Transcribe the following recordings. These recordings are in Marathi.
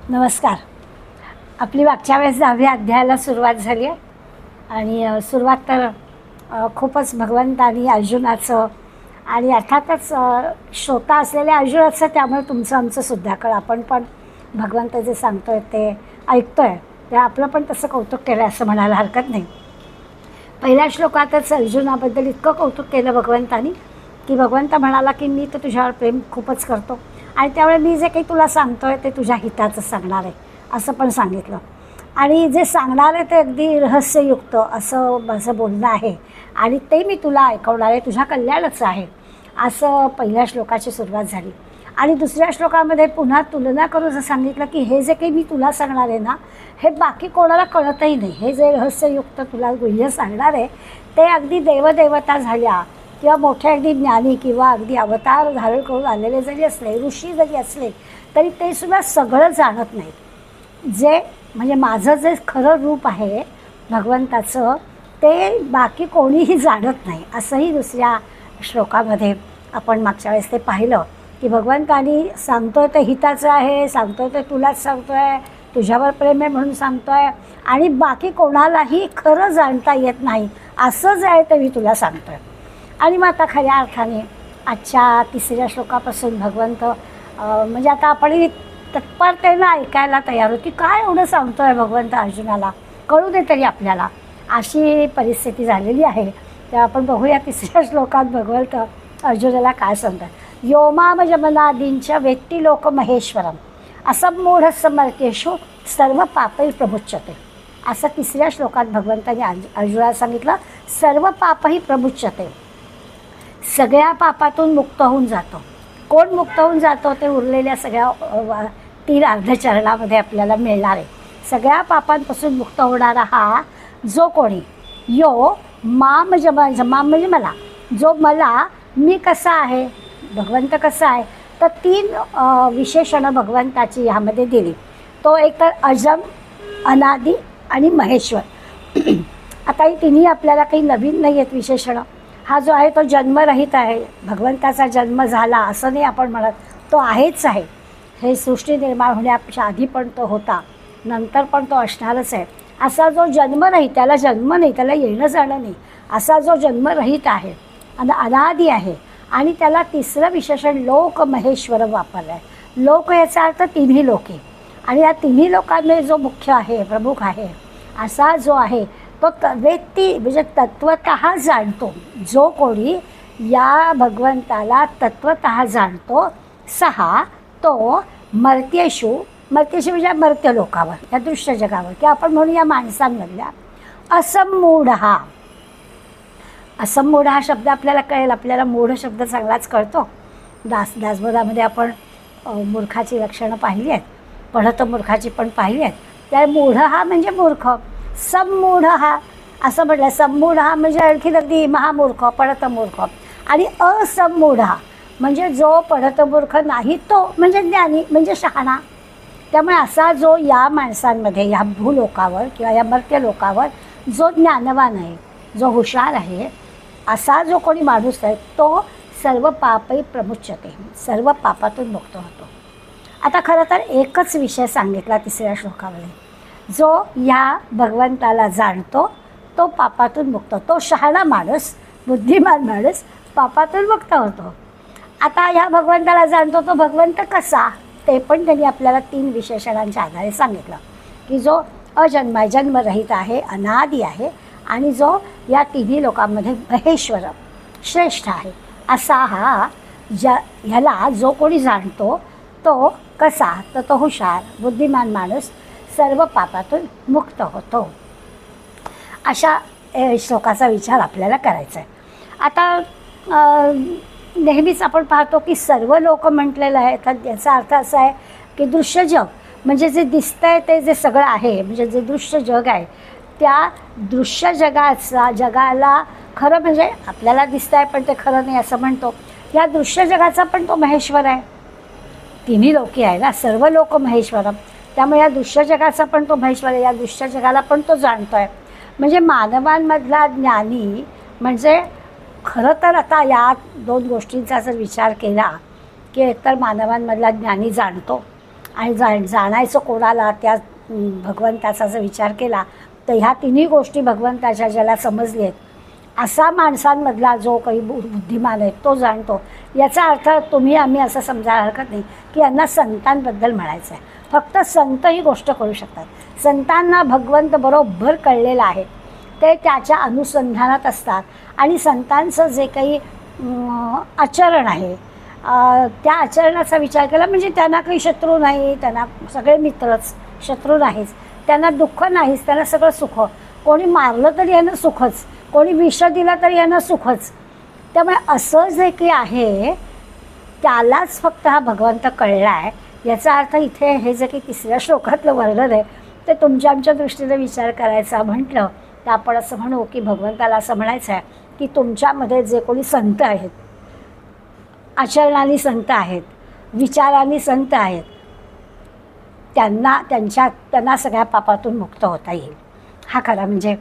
नमस्कार. आपली मागच्या वेळेस 10व्या अध्यायाला सुरुवात झाली आहे आणि सुरुवात तर खूपच भगवंतानी अर्जुनाचं आणि अर्थातच श्रोता असलेल्या अर्जुनाचं, त्यामुळे तुमचं आमचं सुद्धा आपण पण भगवंत जे सांगतो आहे ते ऐकतो आहे, ते आपलं पण तसं कौतुक केलं असं म्हणायला हरकत नाही. पहिल्या श्लोकातच अर्जुनाबद्दल इतकं कौतुक केलं भगवंतानी की भगवंत म्हणाला की मी तर तुझ्यावर प्रेम खूपच करतो आणि त्यामुळे मी जे काही तुला सांगतो आहे ते तुझ्या हिताचं सांगणार आहे असं पण सांगितलं. आणि जे सांगणार आहे ते अगदी रहस्ययुक्त असं माझं बोलणं आहे आणि ते मी तुला ऐकवणार आहे, तुझ्या कल्याणाचं आहे असं पहिल्या श्लोकाची सुरुवात झाली. आणि दुसऱ्या श्लोकामध्ये पुन्हा तुलना करून असं सांगितलं की हे जे काही मी तुला सांगणार आहे ना, हे बाकी कोणाला कळतही नाही. हे जे रहस्ययुक्त तुला गुह्य सांगणार आहे ते अगदी देवदेवता झाल्या किंवा मोठे अगदी ज्ञानी किंवा अगदी अवतार धारण करून आलेले जरी असले, ऋषी जरी असले, तरी ते सुद्धा सगळं जाणत नाहीत. जे म्हणजे माझं जे खरं रूप आहे भगवंताचं ते बाकी कोणीही जाणत नाही असंही दुसऱ्या श्लोकामध्ये आपण मागच्या वेळेस ते पाहिलं की भगवंतानी सांगतोय ते हिताचं आहे, सांगतोय ते तुलाच सांगतोय, तुझ्यावर प्रेम आहे म्हणून सांगतोय आणि बाकी कोणालाही खरं जाणता येत नाही असं जे आहे ते मी तुला सांगतोय. आणि मग आता खऱ्या अर्थाने आजच्या तिसऱ्या श्लोकापासून भगवंत म्हणजे आता आपण तत्परतेनं ऐकायला तयार होती, काय एवढं सांगतो आहे भगवंत अर्जुनाला, कळू दे तरी आपल्याला, अशी परिस्थिती झालेली आहे. तर आपण बघूया तिसऱ्या श्लोकात भगवंत अर्जुनाला काय सांगतात. योमाम जमनादींच वेत्ती लोक महेश्वरम असमूढ समर्केशु सर्व पापै प्रमुच्यते. असं तिसऱ्या श्लोकात भगवंताने अर्जुनाला सांगितलं. सर्व पापही प्रमुच्यते, सगळ्या पापातून मुक्त होऊन जातो. कोण मुक्त होऊन जातो ते उरलेल्या सगळ्या 3 अर्धचरणामध्ये आपल्याला मिळणार आहे. सगळ्या पापांपासून मुक्त होणारा हा जो कोणी यो माम माम म्हणजे मला, जो मला मी कसा आहे, भगवंत कसा आहे, तर 3 विशेषणं भगवंताची ह्यामध्ये दिली. तो एक तर अजम, अनादी आणि महेश्वर. आता ही तिन्ही आपल्याला काही नवीन नाही आहेत विशेषणं. हा जो आहे तो जन्मरहित आहे, भगवंताचा जन्म झाला असं नाही आपण म्हणत, तो आहेच आहे. हे सृष्टी निर्माण होण्यापेक्षा आधी पण तो होता, नंतर पण तो असणारच आहे. असा जो जन्मरहित, त्याला जन्म नाही, त्याला येणं जाणं नाही, असा जो जन्मरहित आहे आणि अनादी आहे. आणि त्याला तिसरं विशेषण लोक महेश्वर वापरलं आहे. लोक याचा अर्थ तिन्ही लोके, आणि या तिन्ही लोकांमध्ये जो मुख्य आहे, प्रमुख आहे, असा जो आहे तो व्यक्ती म्हणजे तत्वतः जाणतो. जो कोणी या भगवंताला तत्वतः जाणतो सहा तो मर्त्येषु म्हणजे मर्त्य लोकावर, या दृश्य जगावर किंवा आपण म्हणूया माणसांमधल्या असमूढ हा. असमूढ हा शब्द आपल्याला कळेल, आपल्याला मूढ शब्द चांगलाच कळतो. दासबोधामध्ये आपण मूर्खाची लक्षणं पाहिली आहेत, पढत मूर्खाची पण पाहिली आहेत. त्या मूढ हा म्हणजे मूर्ख, समूढ हा असं म्हटलं. समूढ हा म्हणजे आणखी अगदी महामूर्ख, पढत मूर्ख. आणि असमूढ हा म्हणजे जो पढत मूर्ख नाही तो म्हणजे ज्ञानी, म्हणजे शहाणा. त्यामुळे असा जो या माणसांमध्ये, या भूलोकावर किंवा या मर्त्य लोकावर जो ज्ञानवान आहे, जो हुशार आहे, असा जो कोणी माणूस आहे तो सर्व पापही प्रमुच्यते, सर्व पापातून मुक्त होतो. आता खरं तर एकच विषय सांगितला तिसऱ्या श्लोकामध्ये. जो या भगवंताला जाणतो तो पापातून मुक्त, तो शहाणा माणूस, बुद्धिमान माणूस पापातून मुक्त होतो. आता ह्या भगवंताला जाणतो तो भगवंत कसा, ते पण त्यांनी आपल्याला 3 विशेषणांच्या आधारे सांगितलं की जो अजन्म जन्मरहित आहे, अनादी आहे आणि जो या तिन्ही लोकांमध्ये महेश्वर श्रेष्ठ आहे. असा हा ह्याला जो कोणी जाणतो तो कसा, तर तो हुशार बुद्धिमान माणूस सर्व पापातून मुक्त होतो. अशा श्लोकाचा विचार आपल्याला करायचा आहे. आता नेहमीच आपण पाहतो की सर्व लोक म्हटलेलं आहे, तर याचा अर्थ असा आहे की दृश्य जग म्हणजे जे दिसतं आहे ते जे सगळं आहे, म्हणजे जे दृश्य जग आहे त्या दृश्य जगाला खरं म्हणजे आपल्याला दिसतं आहे पण ते खरं नाही असं म्हणतो. या दृश्य जगाचा पण तो महेश्वर आहे. तिन्ही लोकी आहे ना, सर्व लोक महेश्वरम. त्यामुळे या दृश्य जगाचा पण तो महेश्वर आहे, या दृश्य जगाला पण तो जाणतो आहे. म्हणजे मानवांमधला ज्ञानी म्हणजे खरं तर आता या 2 गोष्टींचा जर विचार केला की एकतर मानवांमधला ज्ञानी जाणतो आणि जाणायचं कोणाला, त्या भगवंताचा जर विचार केला तर ह्या तिन्ही गोष्टी भगवंताच्या ज्याला समजली आहेत असा माणसांमधला जो काही बुद्धिमान आहे तो जाणतो. याचा अर्थ तुम्ही आम्ही असं समजायला हरकत नाही की यांना संतांबद्दल म्हणायचं आहे. फक्त संत ही गोष्ट करू शकतात. संतांना भगवंत बरोबर कळलेला आहे, ते त्याच्या अनुसंधानात असतात आणि संतांचं जे काही आचरण आहे त्या आचरणाचा विचार केला म्हणजे त्यांना काही शत्रू नाही, त्यांना सगळे मित्रच, शत्रू नाहीच, त्यांना दुःख नाहीच, त्यांना सगळं सुख. कोणी मारलं तरी यांना सुखच, कोणी विष दिलं तरी यांना सुखच. त्यामुळे असं जे काही आहे त्यालाच फक्त हा भगवंत कळला आहे. याचा अर्थ इथे हे जे काही 3ऱ्या श्लोकातलं वर्णन आहे ते तुमच्या आमच्या दृष्टीने विचार करायचा म्हटलं तर आपण असं म्हणू की भगवंताला असं म्हणायचं आहे की तुमच्यामध्ये जे कोणी संत आहेत, आचरणाने संत आहेत, विचाराने संत आहेत, त्यांना सगळ्या पापातून मुक्त होता येईल. हा खरा म्हणजे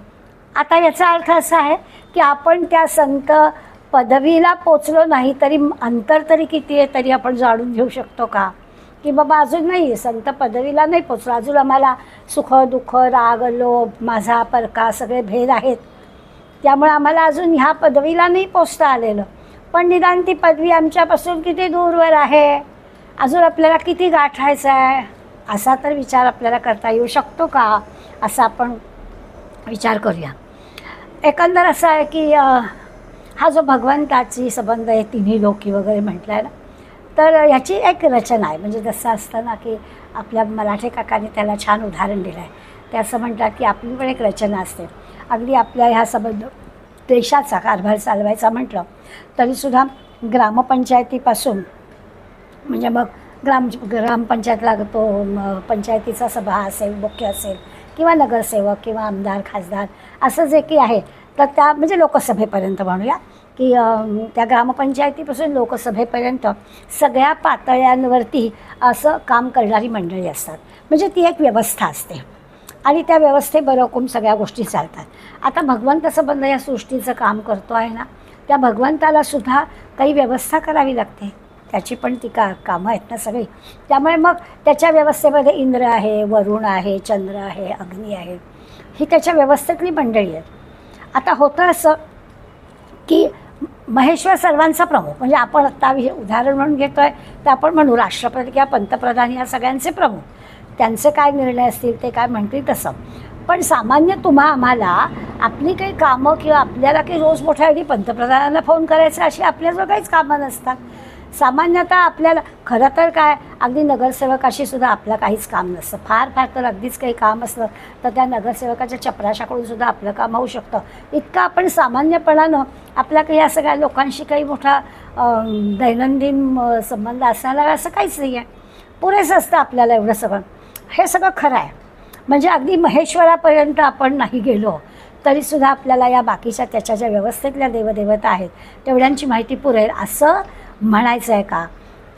आता याचा अर्थ असा आहे की आपण त्या संत पदवीला पोचलो नाही तरी अंतर तरी किती आहे तरी आपण जाणून घेऊ शकतो का, की बाबा अजून नाही संत पदवीला नाही पोचलो, अजून आम्हाला सुख दुःख राग लोभ माझा परका सगळे भेद आहेत, त्यामुळे आम्हाला अजून ह्या पदवीला नाही पोचता आलेलं. पण निदान ती पदवी आमच्यापासून किती दूरवर आहे, अजून आपल्याला किती गाठायचं आहे, असा तर विचार आपल्याला करता येऊ शकतो का, असा आपण विचार करूया. एकंदर असं आहे की हा जो भगवंताची संबंध आहे तिन्ही लोकी वगैरे म्हटलं आहे ना, तर ह्याची एक रचना आहे. म्हणजे जसं असतं ना की आपल्या मराठे काकांनी त्याला छान उदाहरण दिलं आहे. ते असं म्हणतात की आपली पण एक रचना असते. अगदी आपल्या ह्या संबंध देशाचा कारभार चालवायचा म्हटलं तरीसुद्धा ग्रामपंचायतीपासून म्हणजे मग ग्रामपंचायत लागतो, पंचायतीचा सभा असेल, मुख्य असेल किंवा नगरसेवक किंवा आमदार खासदार असं जे काही आहे तर त्या म्हणजे लोकसभेपर्यंत म्हणूया की त्या ग्रामपंचायतीपासून लोकसभेपर्यंत सगळ्या पातळ्यांवरती असं काम करणारी मंडळी असतात. म्हणजे ती एक व्यवस्था असते आणि त्या व्यवस्थेबरोबर सगळ्या गोष्टी चालतात. आता भगवंत संबंध या सृष्टीचं काम करतो आहे ना, त्या भगवंताला सुद्धा काही व्यवस्था करावी लागते, त्याची पण ती कामं आहेत ना सगळी. त्यामुळे मग त्याच्या व्यवस्थेमध्ये इंद्र आहे, वरुण आहे, चंद्र आहे, अग्नी आहे, ही त्याच्या व्यवस्थेतली मंडळी आहेत. आता होतं असं की महेश्वर सर्वांचा प्रमुख, म्हणजे आपण आत्ता उदाहरण म्हणून घेतो आहे तर आपण म्हणू राष्ट्रपती किंवा पंतप्रधान या सगळ्यांचे प्रमुख, त्यांचे काय निर्णय असतील ते काय म्हणतील तसं. पण सामान्य आम्हाला आपली काही कामं किंवा आपल्याला काही रोज मोठ्या पंतप्रधानांना फोन करायचं अशी आपल्याजवळ काहीच कामं नसतात. सामान्यतः आपल्याला खरं तर काय अगदी नगरसेवकाशी सुद्धा आपलं काहीच काम नसतं. फार तर अगदीच काही काम असलं तर त्या नगरसेवकाच्या चपराशाकडून सुद्धा आपलं काम होऊ शकतं. इतकं आपण सामान्यपणानं आपल्या काही या सगळ्या लोकांशी काही मोठा दैनंदिन संबंध असायला असं काहीच नाही आहे. पुरेसं असतं आपल्याला एवढं सगळं. हे सगळं खरं आहे. म्हणजे अगदी महेश्वरापर्यंत आपण नाही गेलो तरीसुद्धा आपल्याला या बाकीच्या त्याच्या ज्या व्यवस्थेतल्या देवदेवता आहेत तेवढ्यांची माहिती पुरेल असं म्हणायचं आहे का.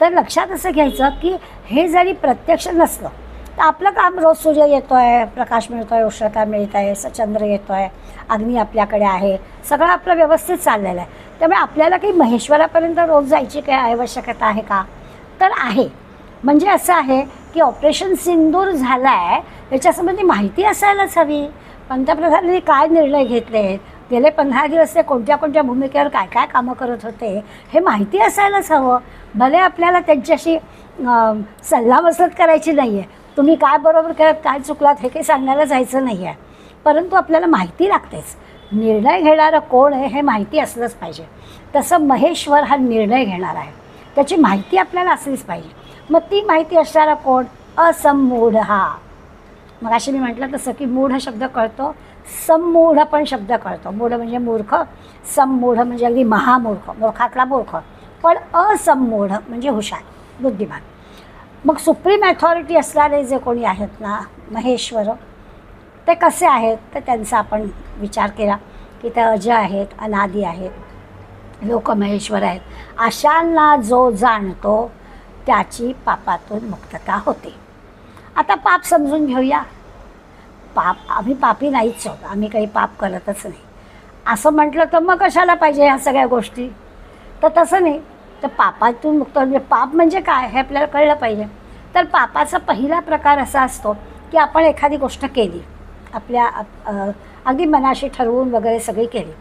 तर लक्षात असं घ्यायचं की हे जरी प्रत्यक्ष नसलं तर आपलं काम रोज सूर्य येतो आहे, प्रकाश मिळतो आहे, उष्णता मिळत आहे, चंद्र येतो आहे, अग्नी आपल्याकडे आहे, सगळं आपलं व्यवस्थित चाललेलं आहे. त्यामुळे आपल्याला काही महेश्वरापर्यंत रोज जायची काही आवश्यकता आहे का, तर आहे. म्हणजे असं आहे की ऑपरेशन सिंदूर झालं आहे याच्यासंबंधी माहिती असायलाच हवी. पंतप्रधानांनी काय निर्णय घेतले, गेले 15 दिवस ते कोणत्या भूमिकेवर काय कामं करत होते हे माहिती असायलाच हवं. भले आपल्याला त्यांच्याशी सल्लामसलत करायची नाही आहे, तुम्ही काय बरोबर करत काय चुकलात हे काही सांगण्याला जायचं नाही आहे, परंतु आपल्याला माहिती लागतेच. निर्णय घेणारं कोण आहे हे माहिती असलंच पाहिजे. तसं महेश्वर हा निर्णय घेणार आहे, त्याची माहिती आपल्याला असलीच पाहिजे. मग ती माहिती असणारा कोण, असमूढ हा. मग अशी मी म्हटलं तसं की मूढ शब्द कळतो, संमूढ पण शब्द कळतो. मूढ म्हणजे मूर्ख, संमूढ म्हणजे अगदी महामूर्ख, मूर्खातला मूर्ख, पण असंमूढ म्हणजे हुशार, बुद्धिमान. मग सुप्रीम अथॉरिटी असणारे जे कोणी आहेत ना महेश्वर, ते कसे आहेत तर त्यांचा आपण विचार केला की ते अजय आहेत, अनादी आहेत, लोकमहेश्वर आहेत. अशांना जो जाणतो त्याची पापातून मुक्तता होते. आता पाप समजून घेऊया. आम्ही पापी नाहीच आहोत, आम्ही काही पाप करतच नाही असं म्हटलं तर मग कशाला पाहिजे ह्या सगळ्या गोष्टी. तर तसं नाही. तर पापातून मुक्त म्हणजे पाप म्हणजे काय हे आपल्याला कळलं पाहिजे. तर पापाचा पहिला प्रकार असा असतो की आपण एखादी गोष्ट केली, आपल्या अगदी मनाशी ठरवून वगैरे सगळी केली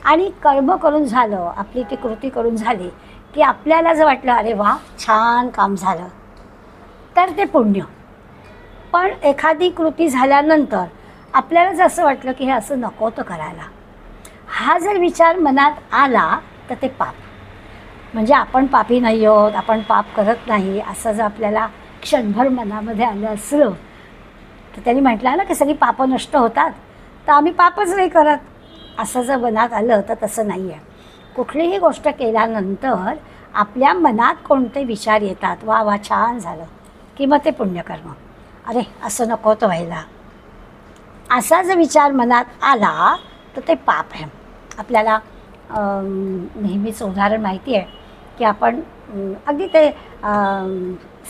आणि कर्म करून झालं, आपली ती कृती करून झाली की आपल्याला जर वाटलं अरे वा छान काम झालं, तर ते पुण्य. पण एखादी कृती झाल्यानंतर आपल्याला जर असं वाटलं की हे असं नको होतं करायला, हा जर विचार मनात आला तर ते पाप. म्हणजे आपण पापी नाही आहोत, आपण पाप करत नाही असं जर आपल्याला क्षणभर मनामध्ये आलं असलं तर त्यांनी म्हटलं ना की सगळी पापं नष्ट होतात, तर आम्ही पापच नाही करत, असं जर मनात आलं तर तसं नाही आहे. कुठलीही गोष्ट केल्यानंतर आपल्या मनात कोणते विचार येतात, वा वा छान झालं, की मग ते पुण्यकर्म. अरे असं नको होतं व्हायला, असा जर विचार मनात आला तर ते पाप आहे. आपल्याला नेहमीच उदाहरण माहिती आहे की आपण अगदी ते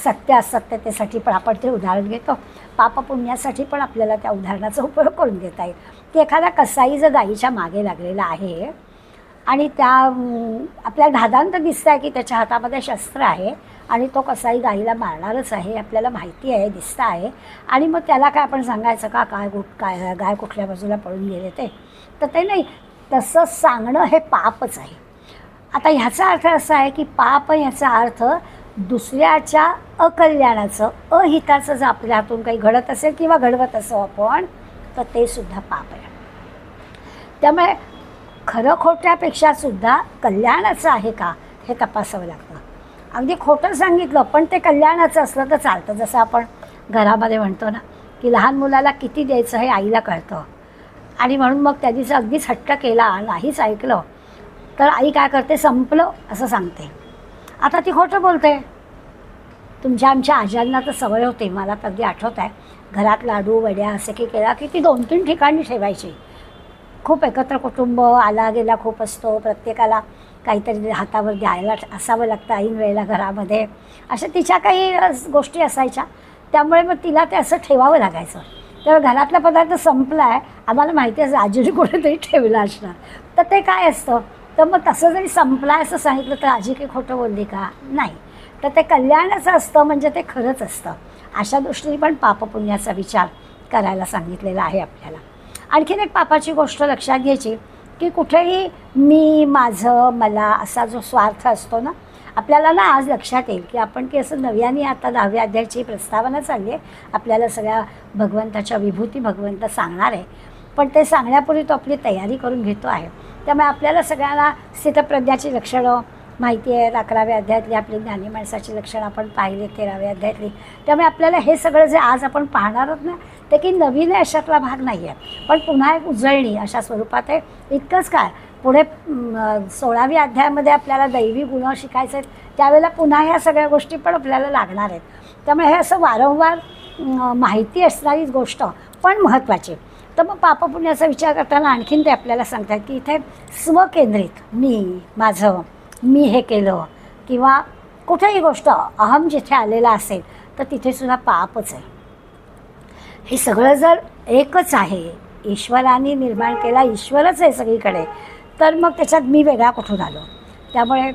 सत्य असत्यतेसाठी पण आपण ते उदाहरण घेतो, पापपुण्यासाठी पण आपल्याला त्या उदाहरणाचा उपयोग करून देता येईल. की एखादा कसाई जर गाईच्या मागे लागलेला आहे आणि त्या आपल्याला धादांत दिसतं आहे की त्याच्या हातामध्ये शस्त्र आहे आणि तो कसाई गाईला मारणारच आहे, आपल्याला माहिती आहे, दिसतं आहे, आणि मग त्याला काय आपण सांगायचं का काय गाय कुठल्या बाजूला पळून गेले ते, तर ते नाही, तसं सांगणं हे पापच आहे. आता ह्याचा अर्थ असा आहे की पाप ह्याचा अर्थ दुसऱ्याच्या अकल्याणाचं, अहिताचं जर आपल्या हातून काही घडत असेल किंवा घडवत असो आपण, तर ते सुद्धा पाप आहे. त्यामुळे खरं खोट्यापेक्षा सुद्धा कल्याणाचं आहे का हे तपासावं लागतं. अगदी खोटं सांगितलं पण ते कल्याणाचं असलं तर चालतं. जसं आपण घरामध्ये म्हणतो ना की लहान मुलाला किती द्यायचं हे आईला कळतं, आणि म्हणून मग त्यांनी जर अगदीच हट्ट केला, नाहीच ऐकलं, तर आई काय करते, संपलं असं सांगते. आता ती खोटं बोलते. आमच्या आज्यांना तर सवय होती, मला तर अगदी आठवत आहे, घरात लाडू वड्या असे की केला की ती 2-3 ठिकाणी ठेवायची. खूप एकत्र कुटुंब आला गेला खूप असतो, प्रत्येकाला काहीतरी हातावर द्यायला असावं लागतं ऐन वेळेला घरामध्ये, अशा तिच्या काही गोष्टी असायच्या. त्यामुळे मग तिला ते असं ठेवावं लागायचं. तेव्हा घरातला पदार्थ संपला आहे, आम्हाला माहिती आहे आजीने कुठेतरी ठेवला असणार, तर ते काय असतं, तर मग तसं जरी संपला असं सांगितलं तर आजी काही खोटं बोलली का, नाही, तर ते कल्याणाचं असतं, म्हणजे ते खरंच असतं. अशा दृष्टीने पण पापपुण्याचा विचार करायला सांगितलेला आहे आपल्याला. आणखीन एक पापाची गोष्ट लक्षात घ्यायची की कुठेही मी, माझं, मला असा जो स्वार्थ असतो ना, आपल्याला ना आज लक्षात येईल की आपण की असं नव्याने आता 10व्या अध्यायाची प्रस्तावना चालली आहे, आपल्याला सगळ्या भगवंताच्या विभूती भगवंत सांगणार आहे, पण ते सांगण्यापूर्वी तो आपली तयारी करून घेतो आहे. त्यामुळे आपल्याला सगळ्यांना स्थितप्रज्ञाची लक्षणं माहिती आहेत. 11व्या अध्यायातली आपली ज्ञानी माणसाची लक्षणं आपण पाहिली, 13व्या अध्यायातली. त्यामुळे आपल्याला हे सगळं जे आज आपण पाहणार आहोत ना, ते की नवीन अशातला भाग नाही आहे, पण पुन्हा एक उजळणी अशा स्वरूपात आहे. इतकंच काय, पुढे 16व्या अध्यायामध्ये आपल्याला दैवी गुण शिकायचे आहेत, त्यावेळेला पुन्हा ह्या सगळ्या गोष्टी पण आपल्याला लागणार आहेत. त्यामुळे हे असं वारंवार माहिती असणारीच गोष्ट पण महत्त्वाची. तर मग पापपुण्याचा विचार करताना आणखीन ते आपल्याला सांगतात की इथे स्वकेंद्रित, मी, माझं, मी हे केलं, किंवा कुठेही गोष्ट अहम जिथे आलेला असेल तर तिथेसुद्धा पापच आहे. हे सगळं जर एकच आहे, ईश्वराने निर्माण केला ईश्वरच आहे सगळीकडे, तर मग त्याच्यात मी वेगळा कुठून आलो. त्यामुळे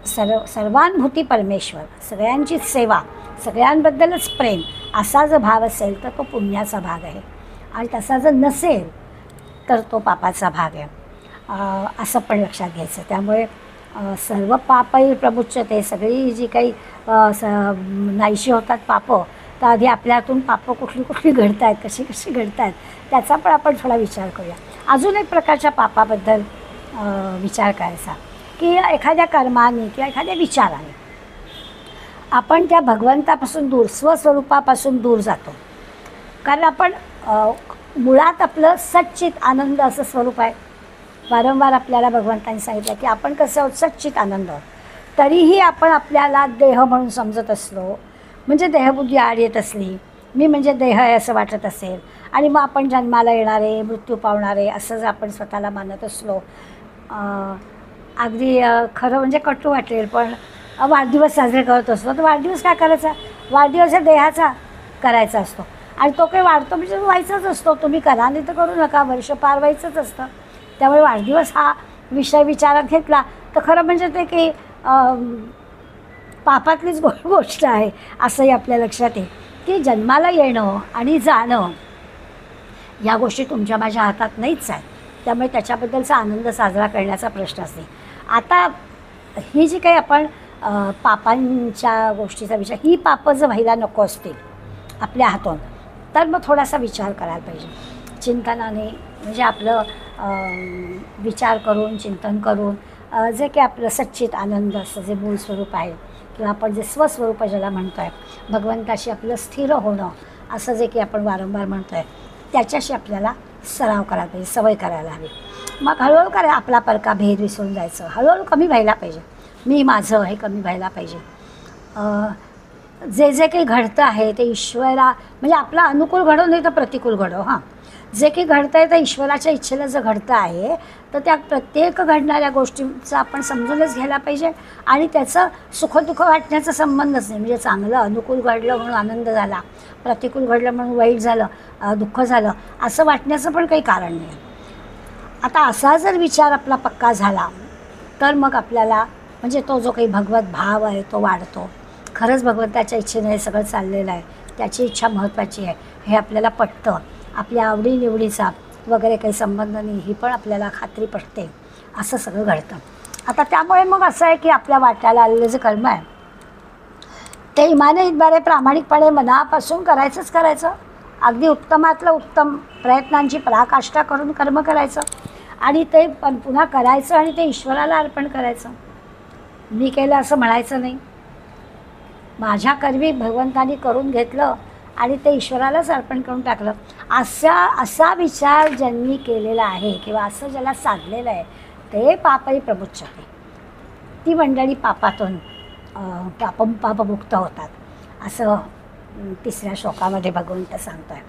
सर्वानुभूती परमेश्वर, सगळ्यांचीच सेवा, सगळ्यांबद्दलच प्रेम असा जर भाव असेल तर तो पुण्याचा भाग आहे, आणि तसा जर नसेल तर तो पापाचा भाग आहे, असं पण लक्षात घ्यायचं. त्यामुळे सर्व पापही प्रमुच्यते, सगळी जी काही नाहीशी होतात पापं, तर आधी आपल्या हातून पापं कुठली कुठली घडत आहेत, कशी कशी घडत आहेत, त्याचा पण आपण थोडा विचार करूया. अजून एक प्रकारच्या पापाबद्दल विचार करायचा की एखाद्या कर्माने किंवा एखाद्या विचाराने आपण त्या भगवंतापासून दूर, स्वस्वरूपापासून दूर जातो. कारण आपण मुळात आपलं सच्चित आनंद असं स्वरूप आहे. वारंवार आपल्याला भगवंतांनी सांगितलं की आपण कसं आहोत, सच्चित आनंद, तरीही आपण आपल्याला देह म्हणून समजत असलो, म्हणजे देहबुद्धी आड येत असली, मी म्हणजे देह आहे असं वाटत असेल, आणि मग आपण जन्माला येणारे, मृत्यू पावणारे असं जर आपण स्वतःला मानत असलो, अगदी खरं म्हणजे कटू वाटेल, पण वाढदिवस साजरे करत असतो, तर वाढदिवस काय करायचा, वाढदिवस हा देहाचा करायचा असतो, आणि तो काही वाढतो म्हणजे व्हायचाच असतो, तुम्ही करा नाही तर करू नका, वर्ष पार व्हायचंच असतं. त्यामुळे वाढदिवस हा विषय विचारात घेतला तर खरं म्हणजे ते की पापातलीच गोष्ट आहे असंही आपल्या लक्षात येईल की जन्माला येणं आणि जाणं या गोष्टी तुमच्या माझ्या हातात नाहीच आहेत. त्यामुळे त्याच्याबद्दलचा आनंद साजरा करण्याचा प्रश्नच नाही. आता ही जी काही आपण पापांच्या गोष्टीचा विचार, ही पापं जर व्हायला नको असतील आपल्या हातून, तर मग थोडासा विचार करायला पाहिजे चिंतनाने. म्हणजे आपलं विचार करून चिंतन करून जे काही आपलं सच्चित आनंद असं जे मूळ स्वरूप आहे किंवा आपण जे स्वस्वरूप ज्याला म्हणतो आहे, भगवंताशी आपलं स्थिर होणं असं जे काही आपण वारंवार म्हणतो आहे, त्याच्याशी आपल्याला सराव करायला पाहिजे, सवय करायला हवी. मग हळूहळू काय आपला परका भेद विसरून जायचं, हळूहळू कमी व्हायला पाहिजे. मी माझं हे कमी व्हायला पाहिजे. जे जे काही घडतं आहे ते ईश्वरा म्हणजे आपला अनुकूल घडो नाही तर प्रतिकूल घडो. हां, जे काही घडतं आहे तर ईश्वराच्या इच्छेला जर घडतं आहे तर त्या प्रत्येक घडणाऱ्या गोष्टींचं आपण समजूनच घ्यायला पाहिजे. आणि त्याचं सुखदुःख वाटण्याचा संबंधच नाही. म्हणजे चांगलं अनुकूल घडलं म्हणून आनंद झाला, प्रतिकूल घडलं म्हणून वाईट झालं, दुःख झालं असं वाटण्याचं पण काही कारण नाही. आता असा जर विचार आपला पक्का झाला तर मग आपल्याला म्हणजे तो जो काही भगवत भाव आहे तो वाढतो. खरंच भगवंताच्या इच्छेने हे सगळं चाललेलं आहे, त्याची इच्छा महत्त्वाची आहे हे आपल्याला पटतं. आपल्या आवडीनिवडीचा वगैरे काही संबंध नाही ही पण आपल्याला खात्री पटते. असं सगळं घडतं. आता त्यामुळे मग असं आहे की आपल्या वाट्याला आलेलं जे कर्म आहे ते इमाने इतबारे प्रामाणिकपणे मनापासून करायचंच करायचं. अगदी उत्तमातलं उत्तम प्रयत्नांची पराकाष्ठा करून कर्म करायचं आणि ते पण पुन्हा करायचं आणि ते ईश्वराला अर्पण करायचं. मी केलं असं म्हणायचं नाही. माझ्या कर्मी भगवंतानी करून घेतलं आणि ते ईश्वरालाच अर्पण करून टाकलं असा विचार ज्यांनी केलेला आहे किंवा असं ज्याला साधलेलं आहे ते पापही प्रमुच्यते. ती मंडळी पापातून पापमुक्त होतात असं 3ऱ्या श्लोकामध्ये भगवंत सांगतो आहे.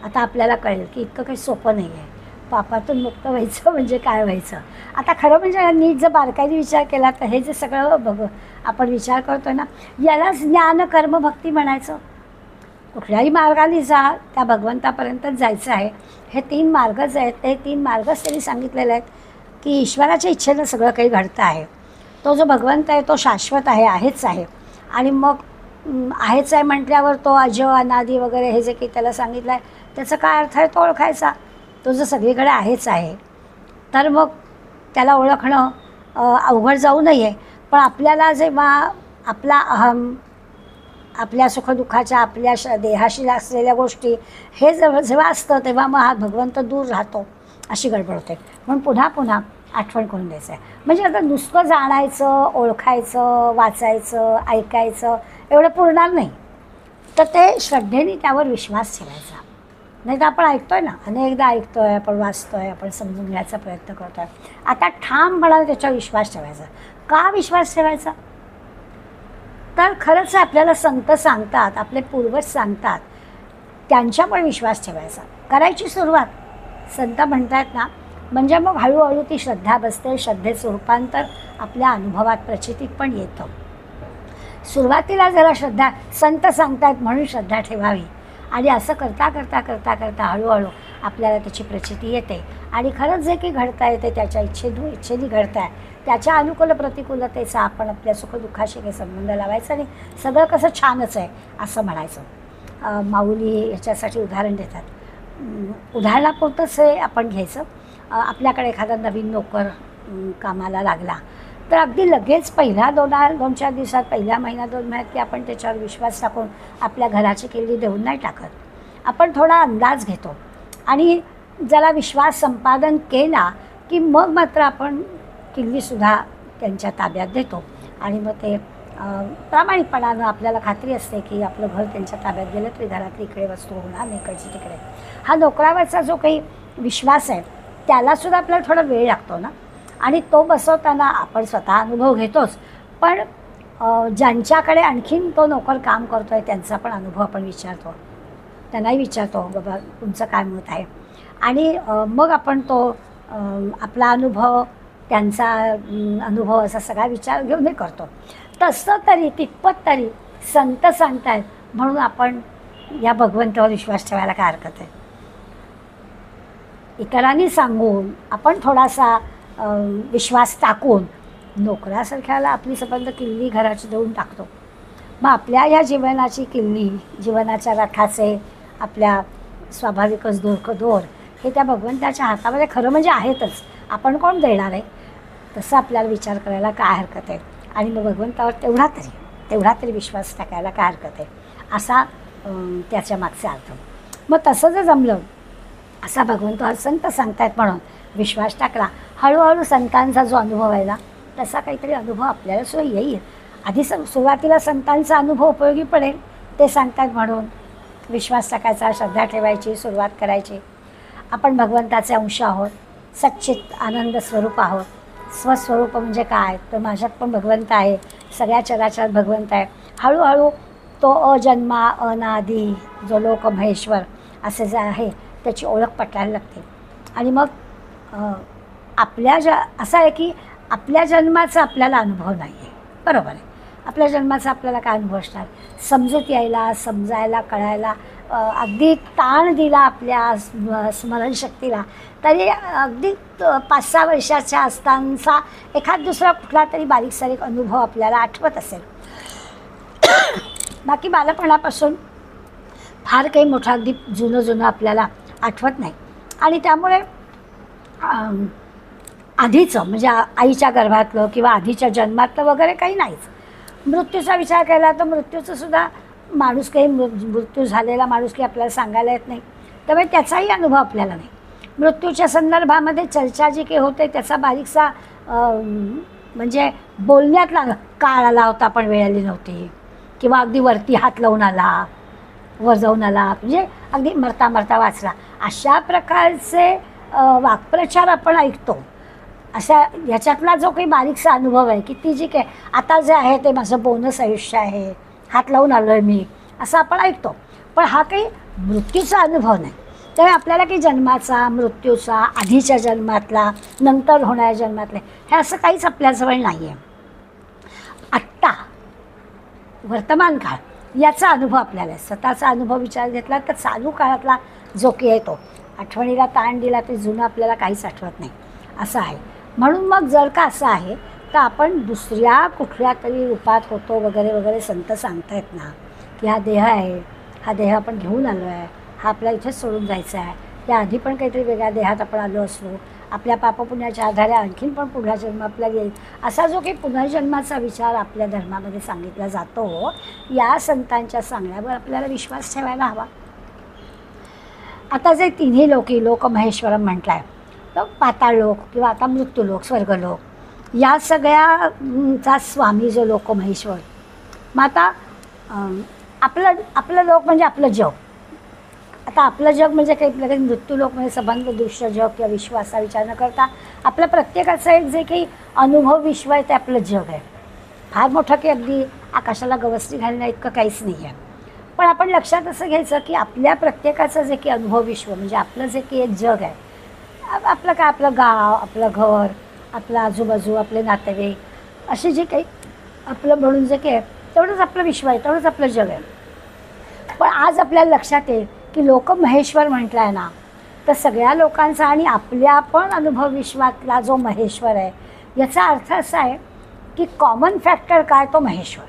आता आपल्याला कळेल की इतकं काही सोपं नाही आहे. पापातून मुक्त व्हायचं म्हणजे काय व्हायचं. आता खरं म्हणजे नीट जर बारकाईने विचार केला तर हे जे सगळं आपण विचार करतो ना यालाच ज्ञान कर्म भक्ती म्हणायचं. कुठल्याही मार्गाने जा त्या भगवंतापर्यंतच जायचं आहे. हे 3 मार्गच आहेत. ते 3 मार्गच त्यांनी सांगितलेले आहेत की ईश्वराच्या इच्छेनं सगळं काही घडतं आहे. तो जो भगवंत आहे तो शाश्वत आहे, आहेच आहे. आणि मग आहेच आहे म्हटल्यावर तो अज अनादी वगैरे हे जे काही त्याला सांगितलं आहे त्याचा काय अर्थ आहे तो ओळखायचा. तो जर सगळीकडे आहेच आहे तर मग त्याला ओळखणं अवघड जाऊ नये. पण आपल्याला जेव्हा आपला अहम, आपल्या सुखदुःखाच्या आपल्या देहाशी असलेल्या गोष्टी हे जेव्हा असतं तेव्हा मग हा भगवंत दूर राहतो अशी गडबड होते. म्हणून पुन्हा पुन्हा आठवण करून द्यायचं आहे. म्हणजे आता नुसतं जाणायचं, ओळखायचं, वाचायचं, ऐकायचं एवढं पुरणार नाही. तर ते श्रद्धेने त्यावर विश्वास ठेवायचा. नाही तर आपण ऐकतोय ना, अनेकदा ऐकतोय, आपण वाचतोय, आपण समजून घ्यायचा प्रयत्न करतोय. आता ठामपणाने त्याच्यावर विश्वास ठेवायचा. का विश्वास ठेवायचा? तर खरंच आपल्याला संत सांगतात, आपले पूर्वज सांगतात, त्यांच्यामुळे विश्वास ठेवायचा. करायची सुरुवात संत म्हणतात ना, म्हणजे मग हळूहळू ती श्रद्धा बसते. श्रद्धेचं रूपांतर आपल्या अनुभवात प्रचितीत पण येतं. सुरुवातीला जरा श्रद्धा संत सांगतात म्हणून श्रद्धा ठेवावी आणि असं करता करता करता करता हळूहळू आपल्याला त्याची प्रचिती येते. आणि खरंच जे काही घडतं आहे ते त्याच्या इच्छेने घडतं आहे. त्याच्या अनुकूल प्रतिकूलतेचा आपण आपल्या सुखदुःखाशी काही संबंध लावायचा नाही. सगळं कसं छानच आहे असं म्हणायचं. माऊली ह्याच्यासाठी उदाहरण देतात. उदाहरणापुरतंच हे आपण घ्यायचं. आपल्याकडे एखादा नवीन नोकर कामाला लागला तर अगदी लगेच पहिल्या 2-4 दिवसात, पहिल्या महिन्यात 2 महिन्यात की आपण त्याच्यावर विश्वास टाकून आपल्या घराची किल्ली देऊन नाही टाकत. आपण थोडा अंदाज घेतो आणि ज्याला विश्वास संपादन केला की मग मात्र आपण किल्लीसुद्धा त्यांच्या ताब्यात देतो. आणि मग ते प्रामाणिकपणानं आपल्याला खात्री असते की आपलं घर त्यांच्या ताब्यात गेलं तरी घरातली इकडे वस्तू होणार नाही, इकडची तिकडे. हा नोकरावरचा जो काही विश्वास आहे त्यालासुद्धा आपल्याला थोडा वेळ लागतो ना. आणि तो बसवताना आपण स्वतः अनुभव घेतोच, पण ज्यांच्याकडे आणखीन तो नोकर काम करतो आहे त्यांचा पण अनुभव आपण विचारतो. त्यांनाही विचारतो बाबा तुमचं काय मत आहे. आणि मग आपण तो आपला अनुभव, त्यांचा अनुभव असा सगळा विचार घेऊन हे करतो. तसं तरी तितपत तरी संत सांगतायत म्हणून आपण या भगवंतावर विश्वास ठेवायला काय हरकत आहे. इतरांनी सांगून आपण थोडासा विश्वास टाकून नोकरासारख्याला आपली संबंध किल्ली घराची देऊन टाकतो. मग आपल्या या जीवनाची किल्ली, जीवनाच्या रथाचे आपल्या स्वाभाविकच दोर हे त्या भगवंताच्या हातामध्ये खरं म्हणजे आहेतच. आपण कोण देणार आहे? तसं आपल्याला विचार करायला काय हरकत आहे? आणि मग भगवंतावर तेवढा तरी विश्वास टाकायला काय हरकत आहे? असा त्याच्या मागचा अर्थ. मग तसं जर जमलं, असा भगवंत संत सांगतायत म्हणून विश्वास टाकला, हळूहळू संतांचा जो अनुभव आहे ना, तसा काहीतरी अनुभव आपल्याला सुद्धा येईल. आधी सुरुवातीला संतांचा अनुभव उपयोगी पडेल ते सांगतात म्हणून विश्वास टाकायचा, श्रद्धा ठेवायची, सुरुवात करायची. आपण भगवंताचे अंश आहोत, सच्चित आनंद स्वरूप आहोत. स्वस्वरूप म्हणजे काय? तर माझ्यात पण भगवंत आहे, सगळ्या चराचरात भगवंत आहे. हळूहळू तो अजन्मा अनादी जो लोक महेश्वर असे जे आहे त्याची ओळख पटायला लागते. आणि मग असं आहे की आपल्या जन्माचा आपल्याला अनुभव नाही आहे, बरोबर आहे. आपल्या जन्माचा आपल्याला काय अनुभव असणार? समजूत यायला, समजायला, कळायला अगदी ताण दिला आपल्या स्मरणशक्तीला, तरी अगदी 5-6 वर्षाच्या असतानाचा एखाद दुसरा कुठला तरी बारीक सारीक अनुभव आपल्याला आठवत असेल. बाकी बालपणापासून फार काही मोठा अगदी जुनं आपल्याला आठवत नाही. आणि त्यामुळे आधीचं म्हणजे आईच्या गर्भातलं किंवा आधीच्या जन्मातलं वगैरे काही नाहीच. मृत्यूचा विचार केला तर मृत्यूचं सुद्धा माणूस काही मृत्यू झालेला माणूस काही आपल्याला सांगायला येत नाही, त्यामुळे त्याचाही अनुभव आपल्याला नाही. मृत्यूच्या संदर्भामध्ये चर्चा जी काही होते त्याचा बारीकसा म्हणजे बोलण्यातला काळ आला होता पण वेळ आली नव्हती, किंवा अगदी वरती हात लावून आला, वर जाऊन आला, म्हणजे अगदी मरता वाचला, अशा प्रकारचे वाक्प्रचार आपण ऐकतो. अशा ह्याच्यातला जो काही बारीकसा अनुभव आहे की ती जी काय आता जे आहे ते माझं बोनस आयुष्य आहे, हात लावून आलो आहे मी, असं आपण ऐकतो. पण हा काही मृत्यूचा अनुभव नाही. त्यामुळे आपल्याला काही जन्माचा, मृत्यूचा, आधीच्या जन्मातला, नंतर होणाऱ्या जन्मातले हे असं काहीच आपल्याजवळ नाही आहे. आत्ता वर्तमान काळ याचा अनुभव आपल्याला आहे. स्वतःचा अनुभव विचार घेतला तर चालू काळातला जो की आहे तो आठवणीला ताण दिला ते जुनं आपल्याला काहीच आठवत नाही असं आहे. म्हणून मग जर का असं आहे तर आपण दुसऱ्या कुठल्या तरी रूपात होतो वगैरे वगैरे संत सांगतायत ना, की हा देह आहे, हा देह आपण घेऊन आलो आहे, हा आपला इथेच सोडून जायचा आहे, त्याआधी पण काहीतरी वेगळ्या देहात आपण आलो असलो, आपल्या पापपुण्याच्या आधारे आणखीन पण पुढला जन्म आपल्याला येईल, असा जो काही पुनर्जन्माचा विचार आपल्या धर्मामध्ये सांगितला जातो, या संतांच्या सांगण्यावर आपल्याला विश्वास ठेवायला हवा. आता जे तिन्ही लोक महेश्वरम म्हटलं आहे, तर पाताळ लोक किंवा आता मृत्यूलोक, स्वर्गलोक, या सगळ्याचा स्वामी जो लोक महेश्वर. मग आता आपलं लोक म्हणजे आपलं जग. आता आपलं जग म्हणजे काही लगेच मृत्यूलोक म्हणजे संबंध दृश्य जग किंवा विश्व असा विचार न करता आपल्या प्रत्येकाचं एक जे काही अनुभव विश्व आहे ते आपलं जग आहे. फार मोठं की अगदी आकाशाला गवसणी घालणं इतकं काहीच नाही आहे. पण आपण लक्षात असं घ्यायचं की आपल्या प्रत्येकाचं जे काही अनुभव विश्व म्हणजे आपलं जे काही एक जग आहे, आपलं काय, आपलं गाव, आपलं घर, आपलं आजूबाजू, आपले नातेवाईक, असे जे काही आपलं म्हणून जे काही आहे तेवढंच आपलं विश्व आहे, तेवढंच आपलं जग आहे. पण आज आपल्याला लक्षात येईल की लोक महेश्वर म्हटलं आहे ना, तर सगळ्या लोकांचा आणि आपल्या पण अनुभव विश्वातला जो महेश्वर आहे याचा अर्थ असा आहे की कॉमन फॅक्टर काय, तो महेश्वर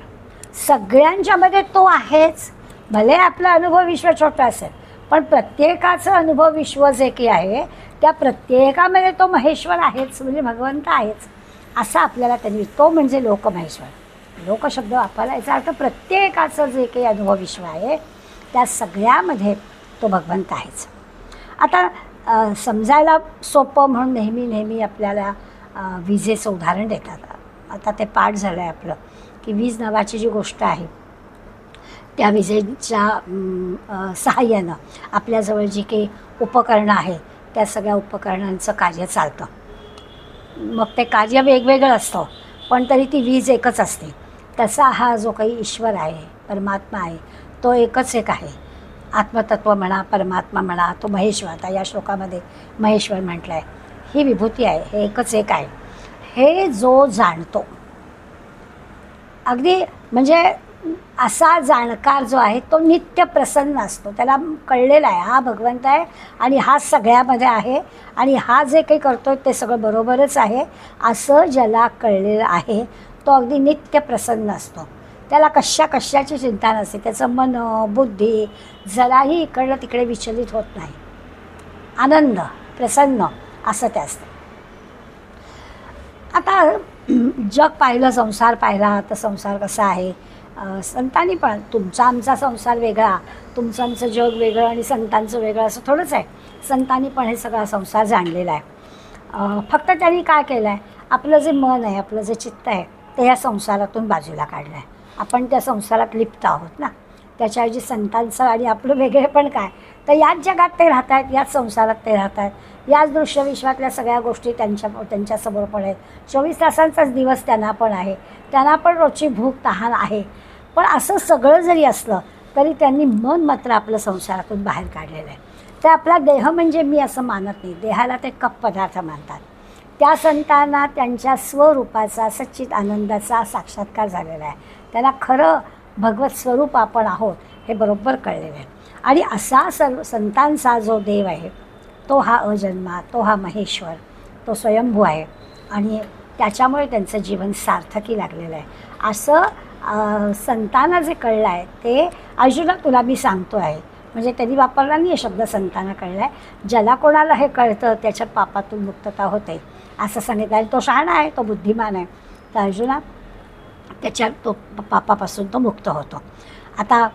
सगळ्यांच्यामध्ये तो आहेच. भले आपलं अनुभव विश्व छोटं असेल पण प्रत्येकाचं अनुभव विश्व जे की आहे त्या प्रत्येकामध्ये तो महेश्वर आहेच, म्हणजे भगवंत आहेच असं आपल्याला त्यांनी, तो म्हणजे लोकमहेश्वर. लोक शब्द वापरला याचा अर्थ प्रत्येकाचं जे काही अनुभव विश्व आहे त्या सगळ्यामध्ये तो भगवंत आहेच. आता समजायला सोपं म्हणून नेहमी आपल्याला विजेचं उदाहरण देतात. आता ते पाठ झालं आहे आपलं की वीज नावाची जी गोष्ट आहे त्या विजेच्या सहाय्यानं आपल्याजवळ जी काही उपकरणं आहे त्या सगळ्या उपकरणांचं कार्य चालतं. मग ते कार्य वेगवेगळं असतं पण तरी ती वीज एकच असते. तसा हा जो काही ईश्वर आहे, परमात्मा आहे, तो एकच एक आहे. आत्मतत्व म्हणा, परमात्मा म्हणा, तो महेश्वर. आता या श्लोकामध्ये महेश्वर म्हटलं आहे, ही विभूती आहे, हे एकच एक आहे. हे जो जाणतो अगदी म्हणजे असा जाणकार जो आहे तो नित्य प्रसन्न असतो. त्याला कळलेला आहे हा भगवंत आहे आणि हा सगळ्यामध्ये आहे आणि हा जे काही करतो ते सगळं बरोबरच आहे असं ज्याला कळलेलं आहे तो अगदी नित्य प्रसन्न असतो. त्याला कशाची चिंता नसते. त्याचं मन बुद्धी जराही इकडलं तिकडे विचलित होत नाही. आनंद प्रसन्न असं ते असतं. आता जग पाहिलं, संसार पाहिला तर संसार कसा आहे. संतांनी पण तुमचा आमचा संसार वेगळा, तुमचं आमचं जग वेगळं आणि संतांचं वेगळं असं थोडंच आहे. संतांनी पण हे सगळा संसार जाणलेला आहे. फक्त त्यांनी काय केलं आहे, आपलं जे मन आहे, आपलं जे चित्त आहे ते ह्या संसारातून बाजूला काढलं आहे. आपण त्या संसारात लिप्त आहोत ना. त्याच्याऐवजी संतांचं आणि आपलं वेगळे पण काय, तर याच जगात ते राहत आहेत, याच संसारात ते राहत आहेत, याच दृश्यविश्वातल्या सगळ्या गोष्टी त्यांच्यासमोर पण आहेत. 24 तासांचाच दिवस त्यांना पण आहे, त्यांना पण रोजची भूक तहान आहे. पण असं सगळं जरी असलं तरी त्यांनी मन मात्र आपलं संसारातून बाहेर काढलेलं आहे. ते आपला देह म्हणजे मी असं मानत नाही, देहाला ते कप पदार्थ मानतात. त्या संतांना त्यांच्या स्वरूपाचा सच्चित आनंदाचा साक्षात्कार झालेला आहे. त्यांना खरं भगवत स्वरूप आपण आहोत हे बरोबर कळलेलं आहे. आणि असा संतांचा जो देव आहे तो हा अजन्मा, तो हा महेश्वर, तो स्वयंभू आहे आणि त्याच्यामुळे त्यांचं जीवन सार्थकी लागलेलं आहे. असं संतांना जे कळलं आहे ते अर्जुना तुला मी सांगतो आहे. म्हणजे त्यांनी वापरला नाही शब्द, संतांना कळलं आहे. ज्याला कोणाला हे कळतं त्याच्या पापातून मुक्तता होते असं सांगितलं. आणि तो शहाणा आहे, तो बुद्धिमान आहे. तर अर्जुना तो पापापासून तो मुक्त होतो. आता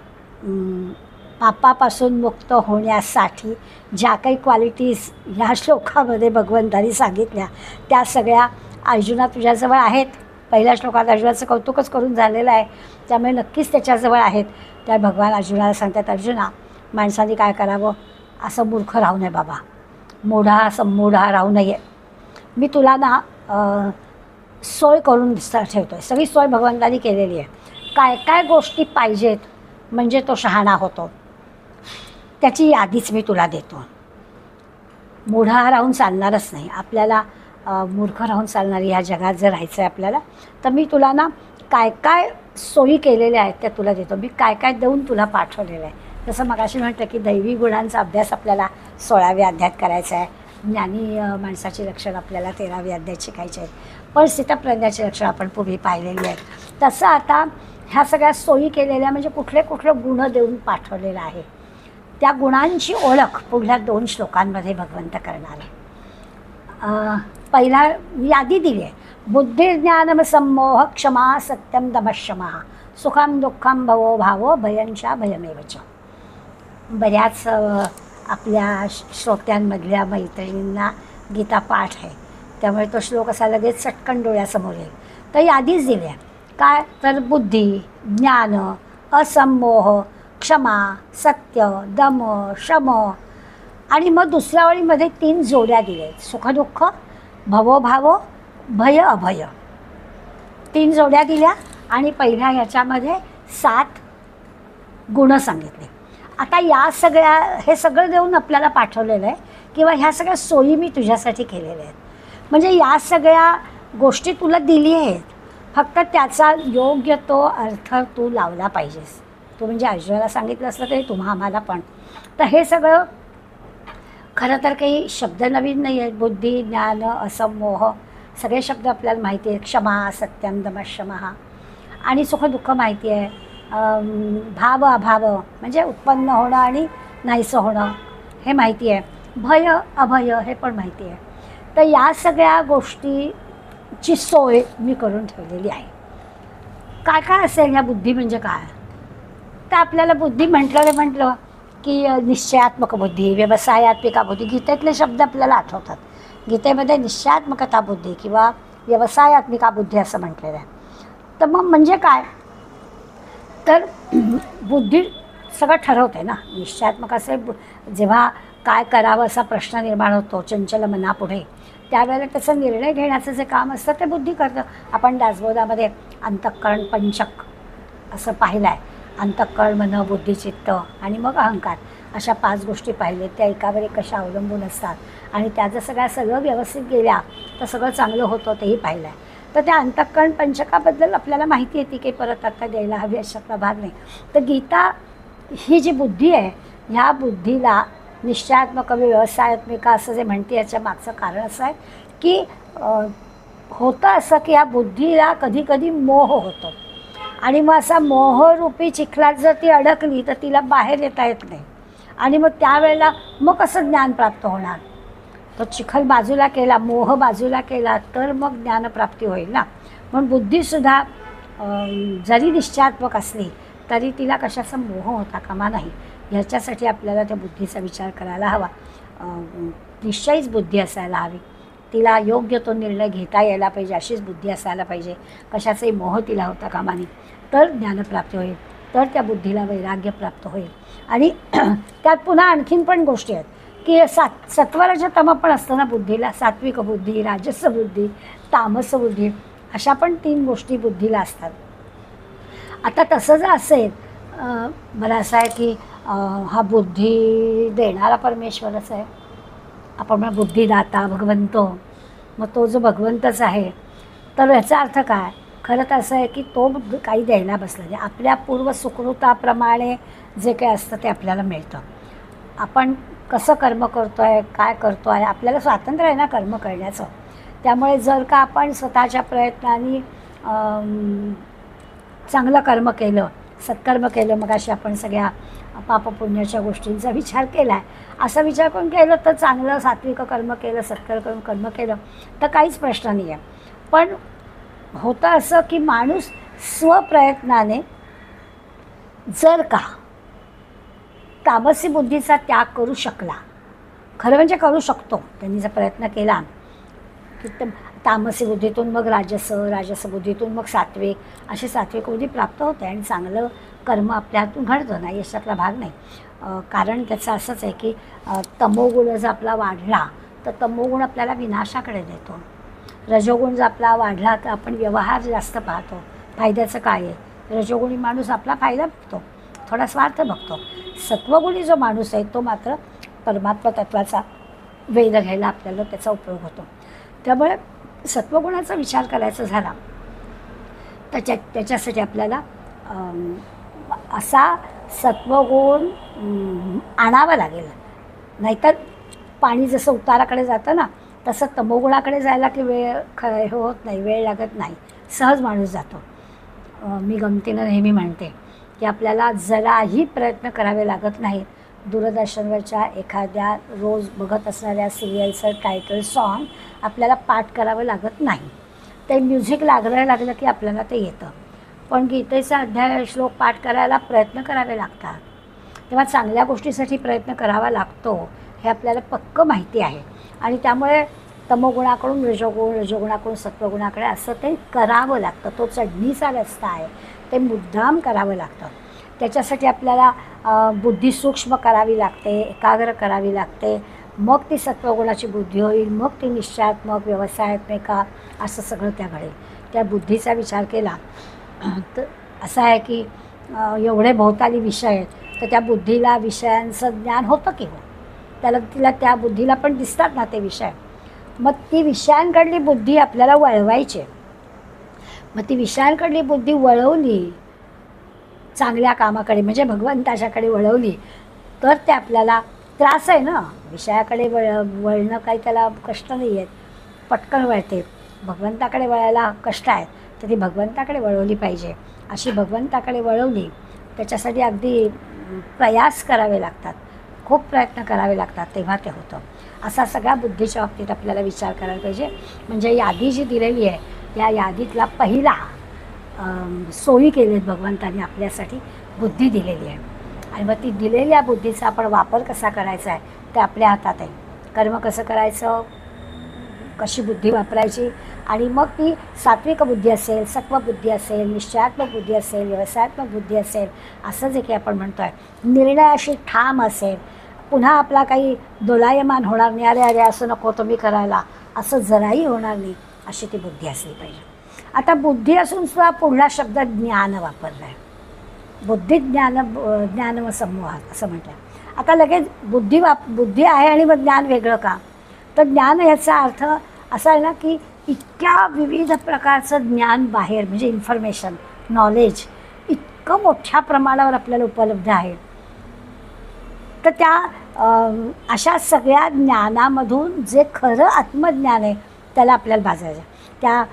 पापापासून मुक्त होण्यासाठी ज्या काही क्वालिटीज ह्या श्लोकामध्ये भगवंतांनी सांगितल्या त्या सगळ्या अर्जुना तुझ्याजवळ आहेत. पहिल्या श्लोकात अर्जुनाचं कौतुकच करून झालेलं आहे, त्यामुळे नक्कीच त्याच्याजवळ आहेत. त्या भगवान अर्जुनाला सांगतात, अर्जुना माणसाने काय करावं, असं मूर्ख राहू नये बाबा, मूढा राहू नये. मी तुला ना सोय करून ठेवतो आहे. सगळी सोय भगवंतांनी केलेली आहे. काय काय गोष्टी पाहिजेत म्हणजे तो शहाणा होतो त्याची यादीच मी तुला देतो. मूढा राहून चालणारच नाही आपल्याला. मूर्ख राहून चालणारी ह्या जगात जर राहायचं आहे आपल्याला, तर मी तुला ना काय काय सोयी केलेल्या आहेत त्या तुला देतो. मी काय काय देऊन तुला पाठवलेलं आहे. जसं मगाशी म्हटलं की दैवी गुणांचा अभ्यास आपल्याला 16व्या अध्यायात करायचा आहे. ज्ञानी माणसाची लक्षणं आपल्याला 13व्या अध्यायात शिकायचे आहेत. पण स्थितप्रज्ञाची लक्षणं आपण पूर्वी पाहिलेली आहेत. तसं आता ह्या सगळ्या सोयी केलेल्या म्हणजे कुठले गुण देऊन पाठवलेलं आहे. त्या गुणांची ओळख पुढल्या 2 श्लोकांमध्ये भगवंत करणार आहे. पहिला यादी दिली आहे. बुद्धिर्ज्ञानम सम्मोह क्षमा सत्यम दमशमा सुखम दुःखम भवो भावो भयंचा भयमेवच. बऱ्याच आपल्या श्रोत्यांमधल्या मैत्रिणींना गीता पाठ आहे, त्यामुळे तो श्लोक असा लगेच चटकन डोळ्यासमोर येईल. तर यादीच दिली आहे. काय तर बुद्धी, ज्ञान, असम्मोह, क्षमा, सत्य, दम, शम आणि मग दुसऱ्या वळीमध्ये 3 जोड्या दिल्या आहेत. सुखदुःख, भवोभाव, भय अभय. 3 जोड्या दिल्या आणि पहिल्या ह्याच्यामध्ये 7 गुण सांगितले. आता या सगळ्या हे सगळं देऊन आपल्याला पाठवलेलं आहे किंवा ह्या सगळ्या सोयी मी तुझ्यासाठी केलेल्या आहेत. म्हणजे या सगळ्या गोष्टी तुला दिली आहेत, फक्त त्याचा योग्य तो अर्थ तू लावला पाहिजेस. तू म्हणजे अर्जुनाला सांगितलं असलं तरी तुम्हा आम्हाला पण. तर हे सगळं खरं तर काही शब्द नवीन नाही आहेत. बुद्धी, ज्ञान, असम्मोह सगळे शब्द आपल्याला माहिती आहेत. क्षमा, सत्यम, दमशमः आणि सुखदुःख माहिती आहे. भाव अभाव म्हणजे उत्पन्न होणं आणि नाहीसं होणं हे माहिती आहे. भय अभय हे पण माहिती आहे. तर या सगळ्या गोष्टीची सोय मी करून ठेवलेली आहे. काय काय असेल ह्या बुद्धी म्हणजे काय, तर आपल्याला बुद्धी म्हटलं की निश्चयात्मक बुद्धी, व्यवसायात्मिका बुद्धी, गीतेतले शब्द आपल्याला आठवतात. गीतेमध्ये निश्चयात्मकता बुद्धी किंवा व्यवसायात्मिका बुद्धी असं म्हटलेलं आहे. तर मग म्हणजे काय, तर बुद्धी सगळं ठरवते ना. निश्चयात्मक असे जेव्हा काय करावं असा प्रश्न निर्माण होतो चंचल मनापुढे, त्यावेळेला त्याचा निर्णय घेण्याचं जे काम असतं ते बुद्धी करतं. आपण दासबोधामध्ये अंतःकरण पंचक असं पाहिलं आहे. अंतःकरण, मन, बुद्धी, चित्त आणि मग अहंकार अशा 5 गोष्टी पाहिल्या. त्या एकावर एक कशा अवलंबून असतात आणि त्याचं सगळं व्यवस्थित गेल्या तर सगळं चांगलं होतं तेही पाहिलं आहे. तर त्या अंतःकरण पंचकाबद्दल आपल्याला माहिती येते की परत आता द्यायला हवी अशातला भाग नाही. तर गीता ही जी बुद्धी आहे ह्या बुद्धीला निश्चयात्मक व्यवसायात्मिका असं जे म्हणते याच्या मागचं कारण असं आहे की होतं असं की या बुद्धीला कधी कधी मोह होतो. आणि मग असा मोहरूपी चिखलात जर ती अडकली तर तिला बाहेर येता येत नाही. आणि मग त्यावेळेला मग कसं ज्ञान प्राप्त होणार? तो चिखल बाजूला केला, मोह बाजूला केला तर मग ज्ञानप्राप्ती होईल ना. म्हणून बुद्धीसुद्धा जरी निश्चयात्मक असली तरी तिला कशाचा मोह होता कामा नाही. ह्याच्यासाठी आपल्याला त्या बुद्धीचा विचार करायला हवा. निश्चयीच बुद्धी असायला हवी. तिला योग्य तो निर्णय घेता यायला पाहिजे, अशीच बुद्धी असायला पाहिजे. कशाचाही मोह तिला होता कामा नये. तर ज्ञानप्राप्ती होईल, तर त्या बुद्धीला वैराग्य प्राप्त होईल. आणि त्यात पुन्हा आणखीन पण गोष्टी आहेत की सत्वरजतम पण असतं ना बुद्धीला. सात्विक बुद्धी, राजस बुद्धी, तामस बुद्धी, अशा पण 3 गोष्टी बुद्धीला असतात. आता तसं जर असेल, मला असं आहे की हा बुद्धी देणारा परमेश्वरच आहे. आपण म्हणा बुद्धिदाता भगवंत, मग तो जो भगवंतच आहे. तर याचा अर्थ काय? खरं तर असं आहे की तो काही द्यायला बसला नाही. आपल्या पूर्व सुकृताप्रमाणे जे काही असतं ते आपल्याला मिळतं. आपण कसं कर्म करतो आहे, काय करतो आहे, आपल्याला स्वातंत्र्य आहे ना कर्म करण्याचं. त्यामुळे जर का आपण स्वतःच्या प्रयत्नांनी चांगलं कर्म केलं, सत्कर्म केलं, मग अशी आपण सगळ्या पापपुण्याच्या गोष्टींचा विचार केला आहे, असा विचार करून केलं तर चांगलं सात्विक कर्म केलं, सत्कर्म कर्म केलं तर काहीच प्रश्न नाही आहे. पण होतं असं की माणूस स्वप्रयत्नाने जर का तामसी बुद्धीचा त्याग करू शकला, खरं म्हणजे करू शकतो, त्यांनी जर प्रयत्न केला की तामसी बुद्धीतून मग राजस बुद्धीतून मग सात्विक, अशी सात्विक बुद्धी प्राप्त होते आणि चांगलं कर्म आपल्या हातून घडतं. नाही याच्यातला भाग नाही. कारण त्याचं असंच आहे की तमोगुण जर आपला वाढला तर तमोगुण आपल्याला विनाशाकडे नेतो. रजोगुण जर आपला वाढला तर आपण व्यवहार जास्त पाहतो, फायद्याचं काय आहे. रजोगुणी माणूस आपला फायदा बघतो, थोडा स्वार्थ बघतो. सत्वगुणी जो माणूस आहे तो मात्र परमात्मा तत्वाचा वेध घ्यायला आपल्याला त्याचा उपयोग होतो. त्यामुळे सत्वगुणाचा विचार करायचा झाला तर त्याच्यासाठी आपल्याला असा सत्वगुण आणावा लागेल. नाहीतर पाणी जसं उताराकडे जातं ना, तसं तमोगुणाकडे जायला की वेळ होत नाही, वेळ लागत नाही, सहज माणूस जातो. मी गमतीनं नेहमी म्हणते की आपल्याला जराही प्रयत्न करावे लागत नाहीत. दूरदर्शनवरच्या एखाद्या रोज बघत असणाऱ्या सिरियलचं टायटल सॉन्ग आपल्याला पाठ करावं लागत नाही. ते म्युझिक लागलं की आपल्याला ते येतं. पण गीतेचा अध्याय श्लोक पाठ करायला प्रयत्न करावे लागतात. तेव्हा चांगल्या गोष्टीसाठी प्रयत्न करावा लागतो हे आपल्याला पक्क माहिती आहे. आणि त्यामुळे तमोगुणाकडून रजोगुणाकडून सत्वगुणाकडे असं ते करावं लागतं. तो चढणीचा रस्ता आहे, ते मुद्दाम करावं लागतं. त्याच्यासाठी आपल्याला बुद्धी सूक्ष्म करावी लागते, एकाग्र करावी लागते. मग ती सत्वगुणाची बुद्धी होईल, मग ती निश्चयात्मक, व्यवसायात्मक असं सगळं त्या घडेल. त्या बुद्धीचा विचार केला तर असं आहे की एवढे भोवताली विषय आहेत, तर त्या बुद्धीला विषयांचं ज्ञान होतं की हो, तिला त्या बुद्धीला पण दिसतात ना ते विषय. मग ती विषयांकडली बुद्धी आपल्याला वळवायची. मग ती विषयांकडली बुद्धी वळवली चांगल्या कामाकडे, म्हणजे भगवंताच्याकडे वळवली तर ते आपल्याला त्रास आहे ना. विषयाकडे वळणं काही त्याला कष्ट नाही आहेत, पटकन वळते. भगवंताकडे वळायला कष्ट आहेत, तर ती भगवंताकडे वळवली पाहिजे. अशी भगवंताकडे वळवली, त्याच्यासाठी अगदी प्रयास करावे लागतात, खूप प्रयत्न करावे लागतात, तेव्हा ते होतं. असा सगळ्या बुद्धीच्या बाबतीत आपल्याला विचार करायला पाहिजे. म्हणजे यादी जी दिलेली आहे त्या यादीतला पहिला सोयी केलेत भगवंतांनी आपल्यासाठी, बुद्धी दिलेली आहे. आणि मग ती दिलेल्या बुद्धीचा आपण वापर कसा करायचा आहे ते आपल्या हातात आहे. कर्म कसं करायचं, कशी बुद्धी वापरायची, आणि मग ती सात्विक बुद्धी असेल, सत्वबुद्धी असेल, निश्चयात्मक बुद्धी असेल, व्यवसायात्मक बुद्धी असेल, असं जे काही आपण म्हणतो आहे, निर्णय अशी ठाम असेल, पुन्हा आपला काही दोलायमान होणार नाही, अरे असं नको तुम्ही करायला, असं जराही होणार नाही, अशी ती बुद्धी असली पाहिजे. आता बुद्धी असून सुद्धा पुढला शब्द ज्ञान वापरला आहे. बुद्धी ज्ञान समूहात असं म्हटलं. आता लगेच बुद्धी आहे आणि मग ज्ञान वेगळं का? तर ज्ञान याचा अर्थ असा आहे ना की इतक्या विविध प्रकारचं ज्ञान बाहेर, म्हणजे इन्फॉर्मेशन, नॉलेज इतकं मोठ्या प्रमाणावर आपल्याला उपलब्ध आहे. तर त्या अशा सगळ्या ज्ञानामधून जे खरं आत्मज्ञान आहे त्याला आपल्याला बाजायचं. त्या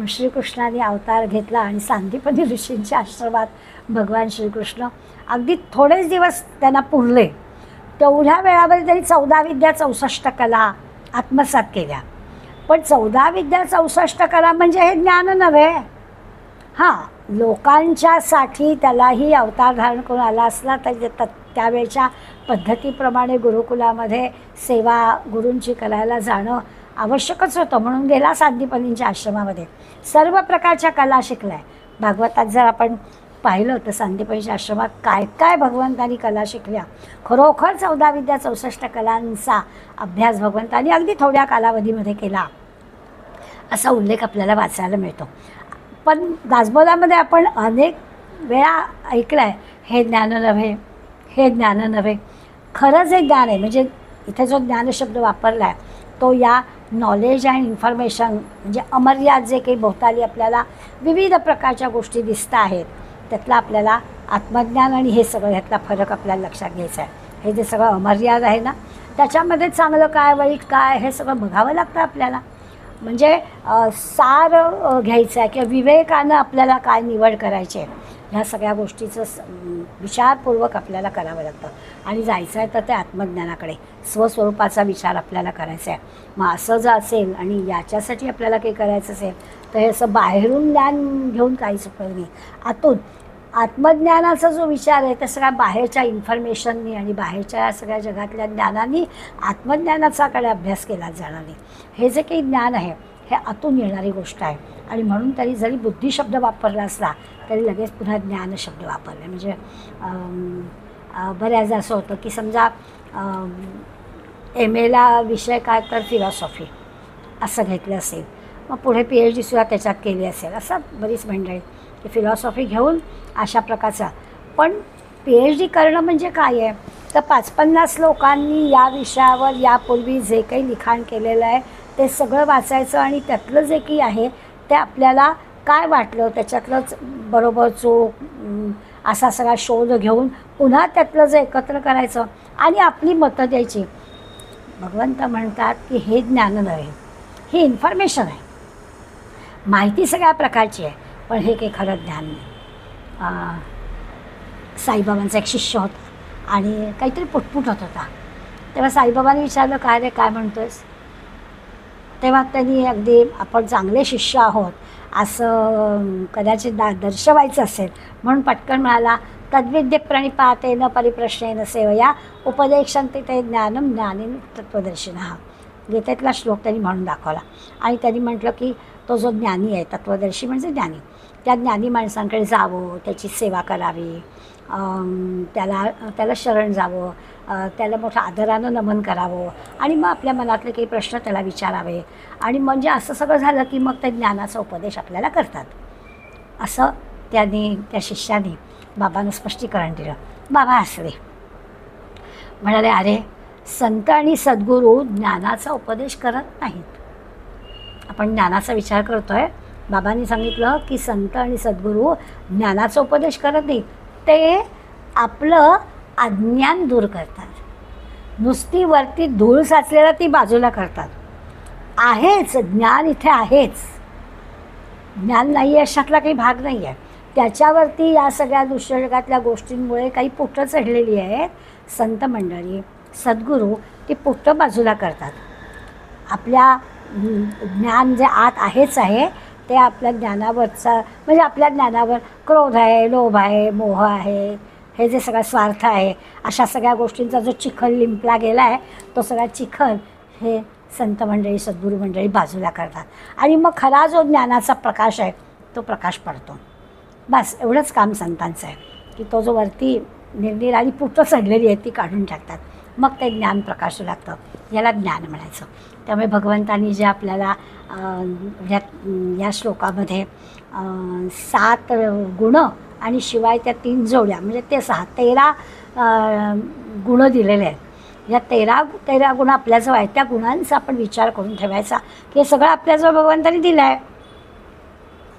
श्रीकृष्णाने अवतार घेतला आणि सांदीपनी ऋषींच्या आश्रमात भगवान श्रीकृष्ण अगदी थोडेच दिवस त्यांना पुरले. तेवढ्या वेळामध्ये त्यांनी 14 विद्या 64 कला आत्मसात केल्या. पण 14 विद्या 64 कला म्हणजे हे ज्ञान नव्हे. हां, लोकांच्यासाठी त्यालाही अवतार धारण करून आला असला तर त्यावेळच्या पद्धतीप्रमाणे गुरुकुलामध्ये सेवा गुरूंची करायला जाणं आवश्यकच होतं. म्हणून गेला सांदीपनींच्या आश्रमामध्ये, सर्व प्रकारच्या कला शिकलाय. भागवतात जर आपण पाहिलं तर सांदीपनीच्या आश्रमात काय काय भगवंतांनी कला शिकल्या. खरोखर 14 विद्या 64 कलांचा अभ्यास भगवंतांनी अगदी थोड्या कालावधीमध्ये केला असा उल्लेख आपल्याला वाचायला मिळतो. पण दासबोधामध्ये आपण अनेक वेळा ऐकलं आहे, हे ज्ञान नव्हे, हे ज्ञान नव्हे. खरंच हे ज्ञान आहे. म्हणजे इथे जो ज्ञान शब्द वापरला आहे तो या नॉलेज अँड इन्फॉर्मेशन म्हणजे अमर्याद जे काही भोवताली आपल्याला विविध प्रकारच्या गोष्टी दिसत आहेत त्यातला आपल्याला आत्मज्ञान आणि हे सगळं ह्यातला फरक आपल्याला लक्षात घ्यायचा आहे. हे जे सगळं अमर्याद आहे ना त्याच्यामध्ये चांगलं काय वाईट काय हे सगळं बघावं लागतं आपल्याला. म्हणजे सार घ्यायचं आहे किंवा विवेकानं आपल्याला काय निवड करायची आहे ह्या सगळ्या गोष्टीचं विचारपूर्वक आपल्याला करावं लागतं. आणि जायचं आहे तर ते आत्मज्ञानाकडे, स्वस्वरूपाचा विचार आपल्याला करायचा आहे. मग असं जर असेल आणि याच्यासाठी आपल्याला काही करायचं असेल तर हे असं बाहेरून ज्ञान घेऊन काहीच उपयोग नाही. आतून आत्मज्ञानाचा जो विचार आहे त्या सगळ्या बाहेरच्या इन्फॉर्मेशननी आणि बाहेरच्या सगळ्या जगातल्या ज्ञानांनी आत्मज्ञानाचाकडे अभ्यास केला जाणार नाही. हे जे काही ज्ञान आहे हे आतून येणारी गोष्ट आहे. आणि म्हणून तरी जरी बुद्धी शब्द वापरला असला तरी लगेच पुन्हा ज्ञान शब्द वापरले. म्हणजे बऱ्याचदा असं होतं की समजा MA विषय काय तर फिलॉसॉफी असं घेतलं असेल, मग पुढे PhD सुद्धा त्याच्यात केली असेल, असं बरीच मंडळी की फिलॉसॉफी घेऊन अशा प्रकारचा. पण PhD करणं म्हणजे काय आहे तर 5-50 लोकांनी या विषयावर यापूर्वी जे काही लिखाण केलेलं आहे ते सगळं वाचायचं आणि त्यातलं जे काही आहे ते आपल्याला काय वाटलं त्याच्यातलंच बरोबर चूक असा सगळा शोध घेऊन पुन्हा त्यातलं जे एकत्र करायचं आणि आपली मतं द्यायची. भगवंत म्हणतात की हे ज्ञान नव्हे, ही इन्फॉर्मेशन आहे. माहिती सगळ्या प्रकारची आहे पण हे काही खरं ज्ञान नाही. साईबाबांचा एक शिष्य होता आणि काहीतरी पुटपुटत होता. तेव्हा साईबाबांनी विचारलं, काय रे काय म्हणतोयस? तेव्हा त्यांनी अगदी आपण चांगले शिष्य आहोत असं कदाचित दर्शवायचं असेल म्हणून पटकन म्हणाला, तद्विद्य प्रणिपातेन परिप्रश्नेन सेवया उपदेक्षन्ते ते ज्ञानम ज्ञानीन तत्वदर्शिनः. गीतेतला श्लोक त्यांनी म्हणून दाखवला. आणि त्यांनी म्हटलं की तो जो ज्ञानी आहे, तत्वदर्शी म्हणजे ज्ञानी, त्या ज्ञानी माणसांकडे जावं, त्याची सेवा करावी, त्याला शरण जावं, त्याला मोठ्या आदरानं नमन करावं आणि मग आपल्या मनातले काही प्रश्न त्याला विचारावे. आणि म्हणजे असं सगळं झालं की मग ते ज्ञानाचा उपदेश आपल्याला करतात. असं त्या शिष्याने बाबांना स्पष्टीकरण दिलं. बाबा हसले, म्हणाले, अरे संत आणि सद्गुरू ज्ञानाचा उपदेश करत नाहीत. आपण ज्ञानाचा विचार करतोय, बाबांनी सांगितलं की संत आणि सद्गुरू ज्ञानाचा उपदेश करत नाहीत, ते आपलं अज्ञान दूर करतात. नुसती वरती धूळ साचलेला ती बाजूला करतात. आहेच ज्ञान, इथे आहेच ज्ञान नाही आहे अशातला काही भाग नाही आहे. त्याच्यावरती या सगळ्या दृश्य जगातल्या गोष्टींमुळे काही पुटं चढलेली आहेत. संत मंडळी, सद्गुरू ती पुटं बाजूला करतात. आपल्या ज्ञान जे आत आहेच आहे ते आपल्या ज्ञानावरचा म्हणजे आपल्या ज्ञानावर क्रोध आहे, लोभ आहे, मोह आहे, हे जे सगळा स्वार्थ आहे, अशा सगळ्या गोष्टींचा जो चिखल लिंपला गेला आहे तो सगळा चिखल हे संत मंडळी, सद्गुरू मंडळी बाजूला करतात. आणि मग खरा जो ज्ञानाचा प्रकाश आहे तो प्रकाश पडतो. बस एवढंच काम संतांचं आहे की तो जो वरती निरनिराळी पुटं चढलेली आहे ती काढून टाकतात. मग ते ज्ञान प्रकाशू लागतं. याला ज्ञान म्हणायचं. त्यामुळे भगवंतांनी जे आपल्याला या श्लोकामध्ये 7 गुण आणि शिवाय त्या 3 जोड्या म्हणजे ते 13 गुण दिलेले आहेत. या 13 गुण आपल्याजवळ आहेत. त्या गुणांचा आपण विचार करून ठेवायचा की हे सगळं आपल्याजवळ भगवंतांनी दिलं आहे.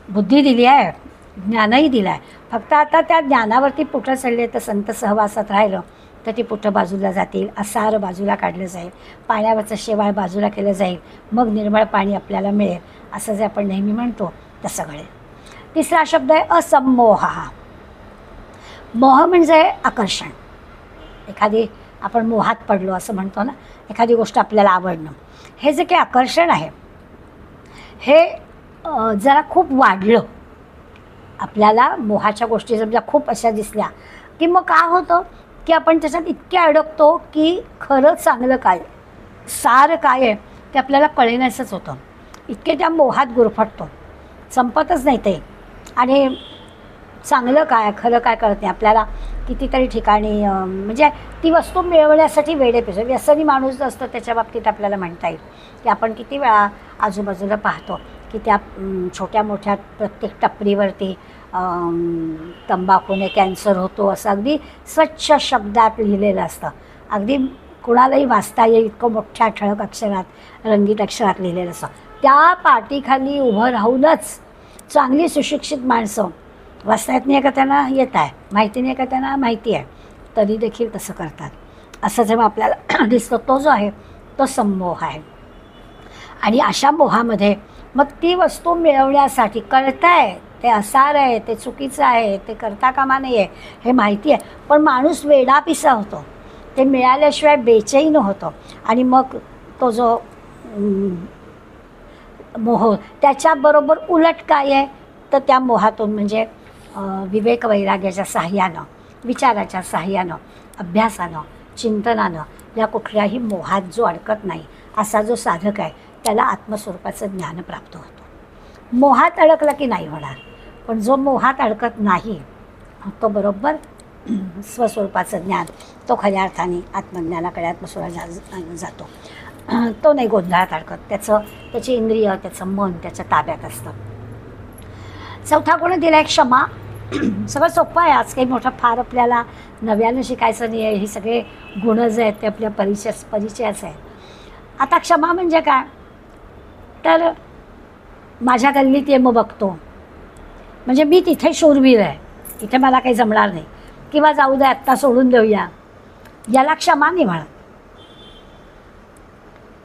बुद्धी दिली आहे, ज्ञानही दिलं आहे. फक्त आता त्या ज्ञानावरती पुटं चढले तर संत सहवासात राहिलं तर ती पुठं बाजूला जातील, असार बाजूला काढलं जाईल, पाण्यावरचं शेवाळ बाजूला केलं जाईल, मग निर्मळ पाणी आपल्याला मिळेल, असं जे आपण नेहमी म्हणतो तसं घडेल. तिसरा शब्द आहे असम्मोह. मोह म्हणजे आकर्षण. एखादी आपण मोहात पडलो असं म्हणतो ना, एखादी गोष्ट आपल्याला आवडणं, हे जे काही आकर्षण आहे हे जरा खूप वाढलं, आपल्याला मोहाच्या गोष्टी समजा खूप अशा दिसल्या की मग काय होतं की आपण त्याच्यात इतके अडकतो की खरं चांगलं काय, सार काय आहे ते आपल्याला कळेनासंच होतं. इतके त्या मोहात गुरफटतो, संपतच नाही ते. आणि चांगलं काय खरं काय कळत नाही आपल्याला. कितीतरी ठिकाणी म्हणजे ती वस्तू मिळवण्यासाठी वेडेपेशा व्यसनी माणूस जो असतो त्याच्या बाबतीत आपल्याला म्हणता येईल की आपण किती वेळा आजूबाजूला पाहतो की त्या छोट्या मोठ्या प्रत्येक टपरीवरती तंबाखूने कॅन्सर होतो असं अगदी स्वच्छ शब्दात लिहिलेलं असतं. अगदी कुणालाही वाचता येईल इतकं मोठ्या ठळक अक्षरात, रंगीत अक्षरात लिहिलेलं असतं. त्या पाठीखाली उभं राहूनच चांगली सुशिक्षित माणसं, वाचता येत नाही का त्यांना येत आहे, माहिती नाही का त्यांना माहिती आहे, तरी देखील तसं करतात. असं जेव्हा आपल्याला दिसतं तो जो आहे तो सम्मोह आहे. आणि अशा मोहामध्ये मग ती वस्तू मिळवण्यासाठी कळतं आहे ते असार आहे, ते चुकीचं आहे, ते करता कामा नाही आहे हे माहिती आहे, पण माणूस वेडापिसा होतो, ते मिळाल्याशिवाय बेचैन होतो. आणि मग तो जो मोह, त्याच्याबरोबर उलट काय आहे तर त्या मोहातून म्हणजे विवेक वैराग्याच्या साह्यानं, विचाराच्या साह्यानं, अभ्यासानं, चिंतनानं या कुठल्याही मोहात जो अडकत नाही असा जो साधक आहे त्याला आत्मस्वरूपाचं ज्ञान प्राप्त होतं. मोहात अडकला की नाही होणार, पण जो मोहात अडकत नाही तो बरोबर स्वस्वरूपाचं ज्ञान, तो खऱ्या अर्थाने आत्मज्ञानाकडे आत्मस्वरूपात जातो. तो नाही गोंधळात अडकत, त्याची इंद्रिय, त्याचं मन त्याच्या ताब्यात असतं. चौथा गुण दिला आहे क्षमा. सगळं सोपं आहे, आज काही मोठं फार आपल्याला नव्यानं शिकायचं नाही आहे. हे सगळे गुण जे आहेत ते आपल्या परिचयाच आहे. आता क्षमा म्हणजे काय तर माझ्या गल्लीत ये मग बघतो, म्हणजे मी तिथे शूरवीर आहे, इथे मला काही जमणार नाही, किंवा जाऊ दे आत्ता सोडून देऊया, याला क्षमा नाही म्हणत.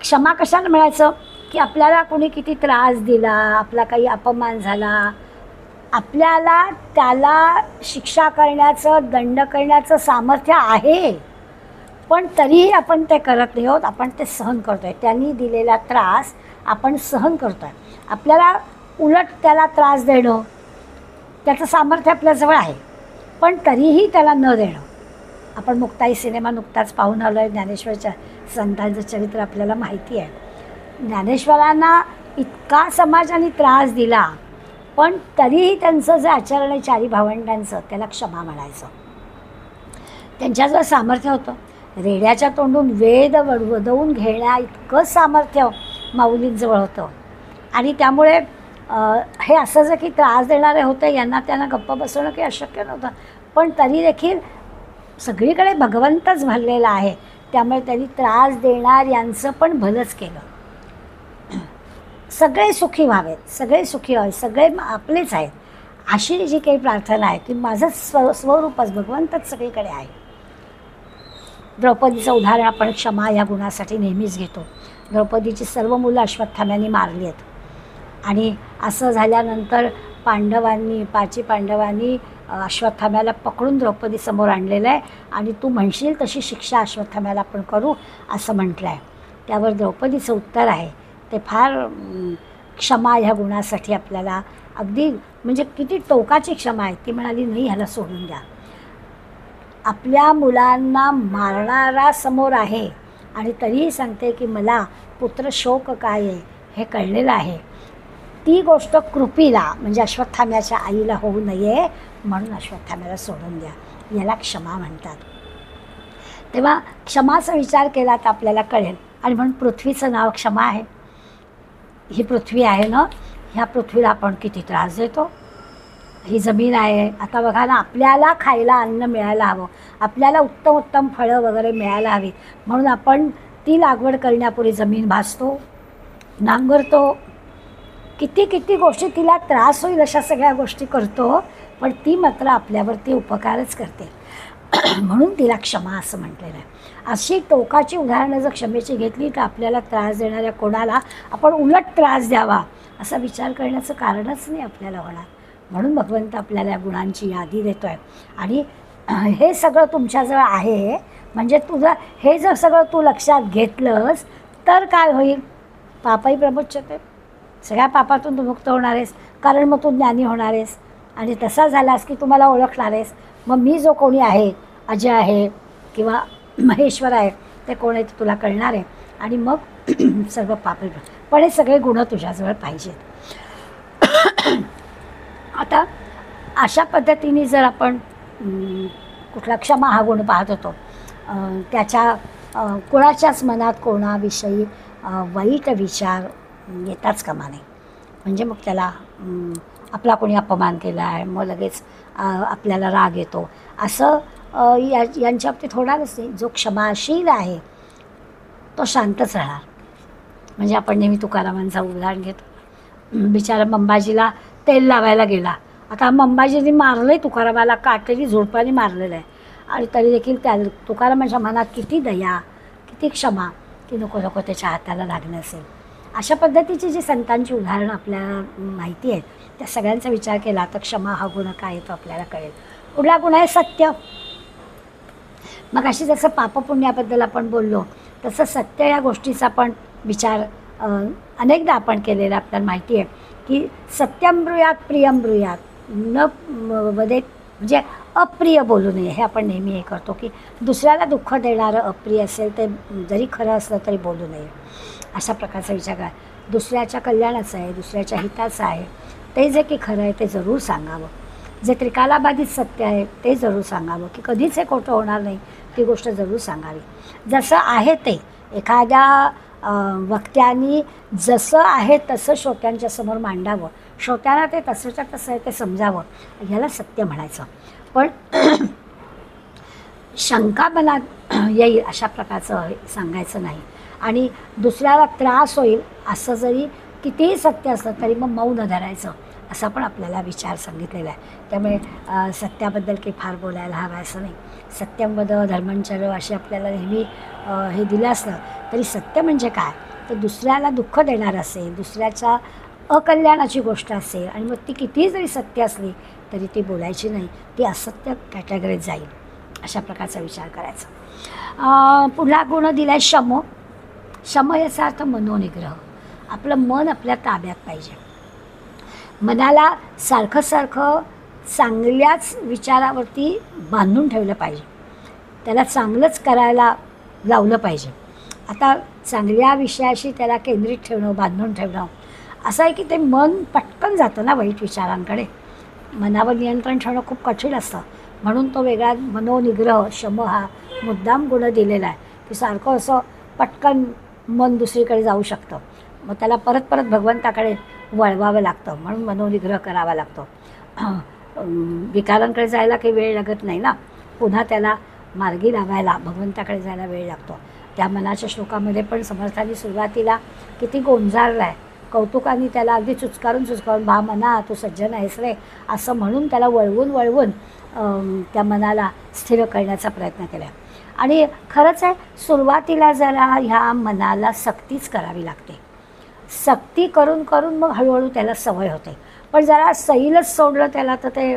क्षमा कशाला म्हणायचं की आपल्याला कोणी किती त्रास दिला, आपला काही अपमान झाला, आपल्याला त्याला शिक्षा करण्याचं, दंड करण्याचं सामर्थ्य आहे, पण तरीही आपण ते करत नाही आहोत, आपण ते सहन करतो आहे. त्यांनी दिलेला त्रास आपण सहन करतो आहे. आपल्याला उलट त्याला त्रास देणं त्याचं सामर्थ्य आपल्याजवळ आहे, पण तरीही त्याला न देणं. आपण मुक्ताई सिनेमा नुकताच पाहून आलो आहे, ज्ञानेश्वरच्या संतांचं चरित्र आपल्याला माहिती आहे. ज्ञानेश्वरांना इतका समाजाने त्रास दिला, पण तरीही त्यांचं जे आचरण आहे चारी भावंडांचं त्याला क्षमा म्हणायचं. त्यांच्याजवळ सामर्थ्य होतं, रेड्याच्या तोंडून वेद वदवून घेण्या इतकं सामर्थ्य माऊलींजवळ होतं. आणि त्यामुळे हे असं जे की त्रास देणारे होते यांना त्यांना गप्प बसवणं काही अशक्य नव्हतं, पण तरी देखील सगळीकडे भगवंतच भरलेला आहे, त्यामुळे त्यांनी त्रास देणार यांचं पण भलंच केलं. सगळे सुखी व्हावेत, सगळे सुखी व्हावेत, सगळे आपलेच आहेत, अशी जी काही प्रार्थना आहे की माझं स्वरूपच भगवंतच सगळीकडे आहे. द्रौपदीचं उदाहरण आपण क्षमा या गुणासाठी नेहमीच घेतो. द्रौपदीची सर्व मुलं अश्वत्थाम्याने मारली आहेत, आणि असं झाल्यानंतर पाची पांडवांनी अश्वत्थाम्याला पकडून द्रौपदीसमोर आणलेलं आहे, आणि तू म्हणशील तशी शिक्षा अश्वत्थाम्याला आपण करू असं म्हटलं आहे. त्यावर द्रौपदीचं उत्तर आहे ते फार क्षमा ह्या गुणासाठी आपल्याला अगदी म्हणजे किती टोकाची क्षमा आहे. ती म्हणाली नाही, ह्याला सोडून द्या. आपल्या मुलांना मारणारा समोर आहे आणि तरीही सांगते की मला पुत्र शोक काय आहे हे कळलेलं आहे. ती गोष्ट कृपीला म्हणजे अश्वत्थाम्याच्या आईला होऊ नये म्हणून अश्वत्थाम्याला सोडून द्या, याला क्षमा म्हणतात. तेव्हा क्षमाचा विचार केला तर आपल्याला कळेल. आणि म्हणून पृथ्वीचं नाव क्षमा आहे. ही पृथ्वी आहे ना, ह्या पृथ्वीला आपण किती त्रास देतो. ही जमीन आहे, आता बघा ना, आपल्याला खायला अन्न मिळायला हवं, आपल्याला उत्तम उत्तम फळं वगैरे मिळायला हवी, म्हणून आपण ती लागवड करण्यापूर्वी जमीन भासतो, नांगरतो, किती किती गोष्टी तिला त्रास होईल अशा सगळ्या गोष्टी करतो, पण ती मात्र आपल्यावरती उपकारच करते. म्हणून तिला क्षमा असं म्हटलेलं आहे. अशी टोकाची उदाहरणं जर क्षमेची घेतली तर आपल्याला त्रास देणाऱ्या कोणाला आपण उलट त्रास द्यावा असा विचार करण्याचं कारणच नाही आपल्याला होणार. म्हणून भगवंत आपल्याला या गुणांची यादी देतो आहे. आणि हे सगळं तुमच्याजवळ आहे म्हणजे तुझं हे जर सगळं तू लक्षात घेतलंस तर काय होईल? पापही प्रमुच्यते, सगळ्या पापातून तू मुक्त होणार आहेस, कारण मग तू ज्ञानी होणार आहेस. आणि तसा झालास की तुम्हाला ओळखणार आहेस. मग मी जो कोणी आहे, अजय आहे किंवा महेश्वर आहे, ते कोण आहे ते तुला कळणार आहे. आणि मग सर्व पाप, पण हे सगळे गुण तुझ्याजवळ पाहिजेत. आता अशा पद्धतीने जर आपण कुठला क्षमा हा गुण पाहत होतो, त्याच्या कुणाच्याच मनात कोणाविषयी वाईट विचार येताच कामा नये. म्हणजे मग त्याला आपला कोणी अपमान केला आहे मग लगेच आपल्याला राग येतो असं यांच्या बाबतीत होणारच नाही. जो क्षमाशील आहे तो शांतच राहणार. म्हणजे आपण नेहमी तुकारामांचं उदाहरण घेतो. बिचारा मंबाजीला तेल लावायला गेला. आता मंबाजीने मारलं आहे तुकारामाला, काटेरी झोडपाने मारलेलं आहे. आणि तरी देखील त्या तुकारामांच्या मनात किती दया, किती क्षमा, की नको नको त्याच्या हाताला लागणं असेल. अशा पद्धतीची जी संतांची उदाहरणं आपल्याला माहिती आहेत त्या सगळ्यांचा विचार केला तर क्षमा हा गुण काय येतो आपल्याला कळेल. पुढला गुण आहे सत्य. मग अशी जसं पापपुण्याबद्दल आपण बोललो तसं सत्य या गोष्टीचा पण विचार अनेकदा आपण केलेला आपल्याला माहिती आहे की सत्यम ब्रूयात प्रियम ब्रूयात, न वदेत म्हणजे अप्रिय बोलू नये. हे आपण नेहमी हे करतो की दुसऱ्याला दुःख देणारं अप्रिय असेल ते जरी खरं असलं तरी बोलू नये. अशा प्रकारचा विचार करा. दुसऱ्याच्या कल्याणाचं आहे, दुसऱ्याच्या हिताचं आहे ते जे की खरं आहे ते जरूर सांगावं. जे त्रिकालाबाधित सत्य आहे ते जरूर सांगावं की कधीच हे खोटं होणार नाही ती गोष्ट जरूर सांगावी. जसं आहे ते एखाद्या वक्त्यांनी जसं आहे तसं श्रोत्यांच्या समोर मांडावं. श्रोत्यांना ते तसंच्या तसं आहे ते समजावं, ह्याला सत्य म्हणायचं. पण शंका मनात येईल अशा प्रकारचं सांगायचं नाही. आणि दुसऱ्याला त्रास होईल असं जरी कितीही सत्य असलं तरी मग मौन धरायचं असा पण आपल्याला विचार सांगितलेला आहे. त्यामुळे सत्याबद्दल काही फार बोलायला हवं असं नाही. सत्यंवद धर्मंचर्य असे आपल्याला नेहमी हे दिलं असलं तरी सत्य म्हणजे काय तर दुसऱ्याला दुःख देणार असेल, दुसऱ्याच्या अकल्याणाची गोष्ट असेल आणि मग ती कितीही जरी सत्य असली तरी ती बोलायची नाही, ती असत्य कॅटेगरीत जाईल अशा प्रकारचा विचार करायचा. पुढला गुण दिला आहे शम. शम याचा अर्थ मनोनिग्रह. आपलं मन आपल्या ताब्यात पाहिजे. मनाला सारखं सारखं चांगल्याच विचारावरती बांधून ठेवलं पाहिजे. त्याला चांगलंच करायला लावलं पाहिजे. आता चांगल्या विषयाशी त्याला केंद्रित ठेवणं, बांधून ठेवणं असं आहे की ते मन पटकन जातं ना वाईट विचारांकडे. मनावर नियंत्रण ठेवणं खूप कठीण असतं. म्हणून तो वेगळा मनोनिग्रह शम हा मुद्दाम गुण दिलेला आहे की सारखं असं पटकन मन दुसरीकडे जाऊ शकतं. मग त्याला परत परत भगवंताकडे वळवावं लागतं. म्हणून मनोनिग्रह करावा लागतो. विकारांकडे जायला काही वेळ लागत नाही ना. पुन्हा त्याला मार्गी लावायला भगवंताकडे जायला वेळ लागतो. त्या मनाच्या श्लोकामध्ये पण समर्थांनी सुरुवातीला किती गोंजारला आहे. कौतुकाने त्याला अगदी चुचकारून बा मना तू सज्जन आहेस रे असं म्हणून त्याला वळवून वळवून त्या मनाला स्थिर करण्याचा प्रयत्न केला. आणि खरंच आहे सुरुवातीला जरा ह्या मनाला सक्तीच करावी लागते. सक्ती करून करून मग हळूहळू त्याला सवय होते. पण जरा सैलच सोडलं त्याला तर ते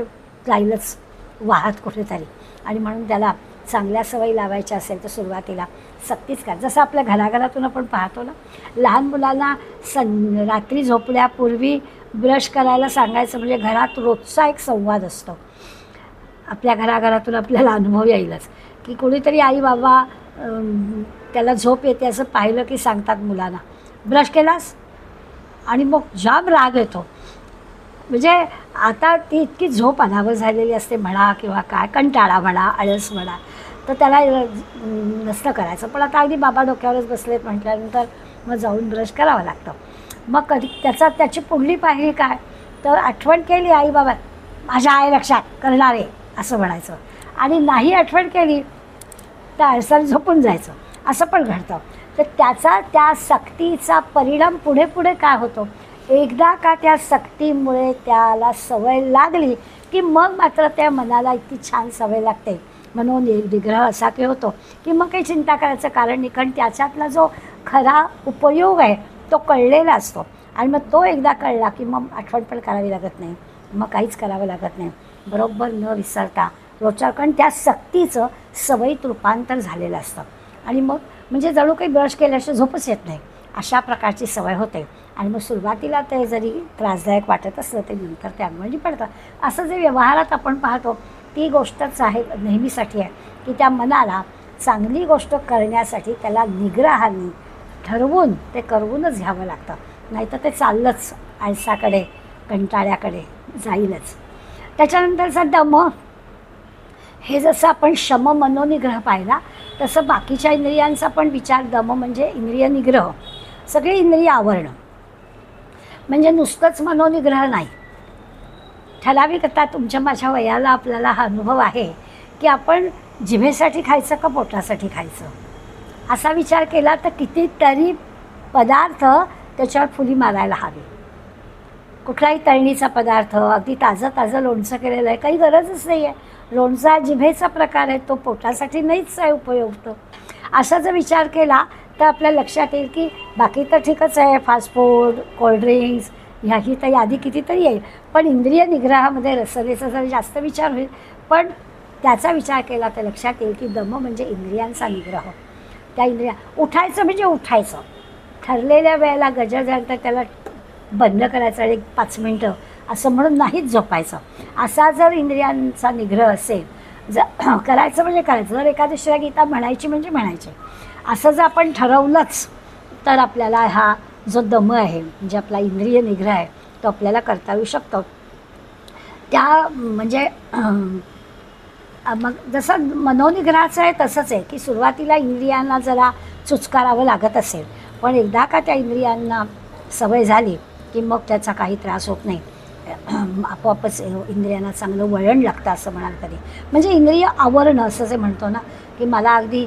जाईलच वाहत कुठेतरी. आणि म्हणून त्याला चांगल्या सवयी लावायच्या असेल तर सुरुवातीला सक्तीच करा. जसं आपल्या घराघरातून आपण पाहतो ना, लहान मुलांना रात्री झोपण्यापूर्वी ब्रश करायला सांगायचं म्हणजे घरात रोजचा एक संवाद असतो. आपल्या घराघरातून आपल्याला अनुभव येईलच की कोणीतरी आई बाबा त्याला झोप येते असं पाहिलं की सांगतात मुलांना ब्रश केलास, आणि मग जाम राग येतो. म्हणजे आता ती इतकी झोप अनावर झालेली असते म्हणा किंवा काय कंटाळा म्हणा, आळस म्हणा, तर त्याला नसतं करायचं. पण आता अगदी बाबा डोक्यावरच बसलेत म्हटल्यानंतर मग जाऊन ब्रश करावं लागतं. मग कधी त्याची पुढली पायरी काय तर आठवण केली आई बाबा माझ्या आई लक्षात करणार आहे असं म्हणायचं. आणि नाही आठवण केली तर आळसाने झोपून जायचं असं पण घडतं. तर त्या सक्तीचा परिणाम पुढे पुढे काय होतो, एकदा का त्या सक्तीमुळे त्याला सवय लागली की मग मात्र त्या मनाला इतकी छान सवय लागते मनोनिग्रह असा काही होतो की मग काही चिंता करायचं कारण नाही, कारण त्याच्यातला जो खरा उपयोग आहे तो कळलेला असतो. आणि मग तो एकदा कळला की मग आठवण पण करावी लागत नाही, मग काहीच करावं लागत नाही, बरोबर न विसरता रोजच्या, कारण त्या सक्तीचं सवयीत रूपांतर झालेलं असतं. आणि मग म्हणजे जणू काही ब्रश केल्याशिवाय झोपच येत नाही अशा प्रकारची सवय होते. आणि मग सुरुवातीला ते जरी त्रासदायक वाटत असलं ते नंतर ते अंगवळणी पडतं. असं जे व्यवहारात आपण पाहतो ती गोष्टच आहे नेहमीसाठी आहे की त्या मनाला चांगली गोष्ट करण्यासाठी त्याला निग्रहाने ठरवून ते करवूनच घ्यावं लागतं, नाहीतर ते चाललंच आळसाकडे कंटाळ्याकडे जाईलच. त्याच्यानंतरचा दम, हे जसं आपण शम मनोनिग्रह पाहिला तसं बाकीच्या इंद्रियांचा पण विचार दम म्हणजे इंद्रिय निग्रह, सगळे इंद्रिय आवरणं म्हणजे नुसतंच मनोनिग्रह नाही. ठराविक आता तुमच्या माझ्या वयाला आपल्याला हा अनुभव आहे की आपण जिभेसाठी खायचं का पोटासाठी खायचं असा विचार केला तर कितीतरी पदार्थ त्याच्यावर फुली मारायला हवी. कुठलाही तळणीचा पदार्थ अगदी ताजं ताजं लोणचं केलेलं आहे, काही गरजच नाही आहे. लोणचा हा जिभेचा प्रकार आहे, तो पोटासाठी नाहीच आहे उपयुक्त. असा जर विचार केला तर आपल्या लक्षात येईल की बाकी तर ठीकच आहे, फास्ट फूड, कोल्ड्रिंक्स ह्याही तर यादी कितीतरी येईल, पण इंद्रिय निग्रहामध्ये रसनेचा जर जास्त विचार होईल. पण त्याचा विचार केला तर लक्षात येईल की दम म्हणजे इंद्रियांचा निग्रह. त्या इंद्रिया उठायचं म्हणजे उठायचं, ठरलेल्या वेळेला गजर झालं तर त्याला बंद करायचं आणि 5 मिनटं असं म्हणून नाहीच झोपायचं. असा जर इंद्रियांचा निग्रह असेल, जर करायचं म्हणजे करायचं, जर एकादशीला गीता म्हणायची म्हणजे म्हणायची असं जर आपण ठरवलंच तर आपल्याला हा जो दम आहे म्हणजे आपला इंद्रिय निग्रह आहे तो आपल्याला करता येऊ शकतो. त्या म्हणजे मग जसं मनोनिग्रहाचं आहे तसंच आहे की सुरुवातीला इंद्रियांना जरा चुचकारावं लागत असेल, पण एकदा का त्या इंद्रियांना सवय झाली की मग त्याचा काही त्रास होत नाही, आपोआपच इंद्रियांना चांगलं वळण लागतं असं म्हणाल कधी. म्हणजे इंद्रिय आवरणं असं जे म्हणतो ना की मला अगदी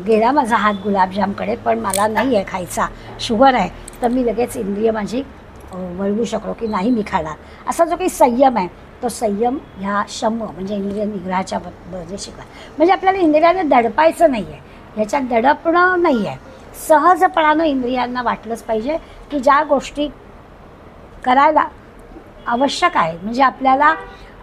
गेला माझा हात गुलाबजामकडे पण मला नाही आहे खायचा, शुगर आहे, तर मी लगेच इंद्रिय माझी वळवू शकलो की नाही मी खाणार. असा जो काही संयम आहे तो संयम ह्या शम म्हणजे इंद्रिय निग्रहाच्या बद्दल शिकवा. म्हणजे आपल्याला इंद्रियाने दडपायचं नाही आहे, ह्याच्यात दडपणं नाही आहे. सहजपणानं इंद्रियांना वाटलंच पाहिजे की ज्या गोष्टी करायला आवश्यक आहे, म्हणजे आपल्याला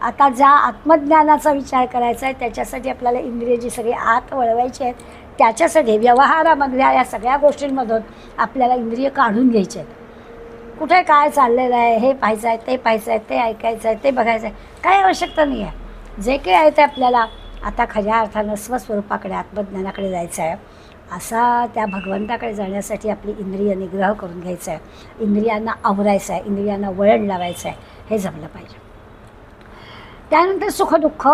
आता ज्या आत्मज्ञानाचा विचार करायचा आहे त्याच्यासाठी आपल्याला इंद्रिय जी सगळी आत वळवायची आहेत, त्याच्यासाठी व्यवहारामधल्या या सगळ्या गोष्टींमधून आपल्याला इंद्रिय काढून घ्यायचे आहेत. कुठे काय चाललेलं आहे हे पाहायचं आहे, ते पाहायचं आहे, ते ऐकायचं आहे, ते बघायचं आहे, काही आवश्यकता नाही आहे. जे काही आहे ते आपल्याला आता खऱ्या अर्थानं स्वस्वरूपाकडे आत्मज्ञानाकडे जायचं आहे. असा त्या भगवंताकडे जाण्यासाठी आपली इंद्रिय निग्रह करून घ्यायचा आहे, इंद्रियांना आवरायचं आहे, इंद्रियांना वळण लावायचं आहे, हे जमलं पाहिजे. त्यानंतर सुखदुःख.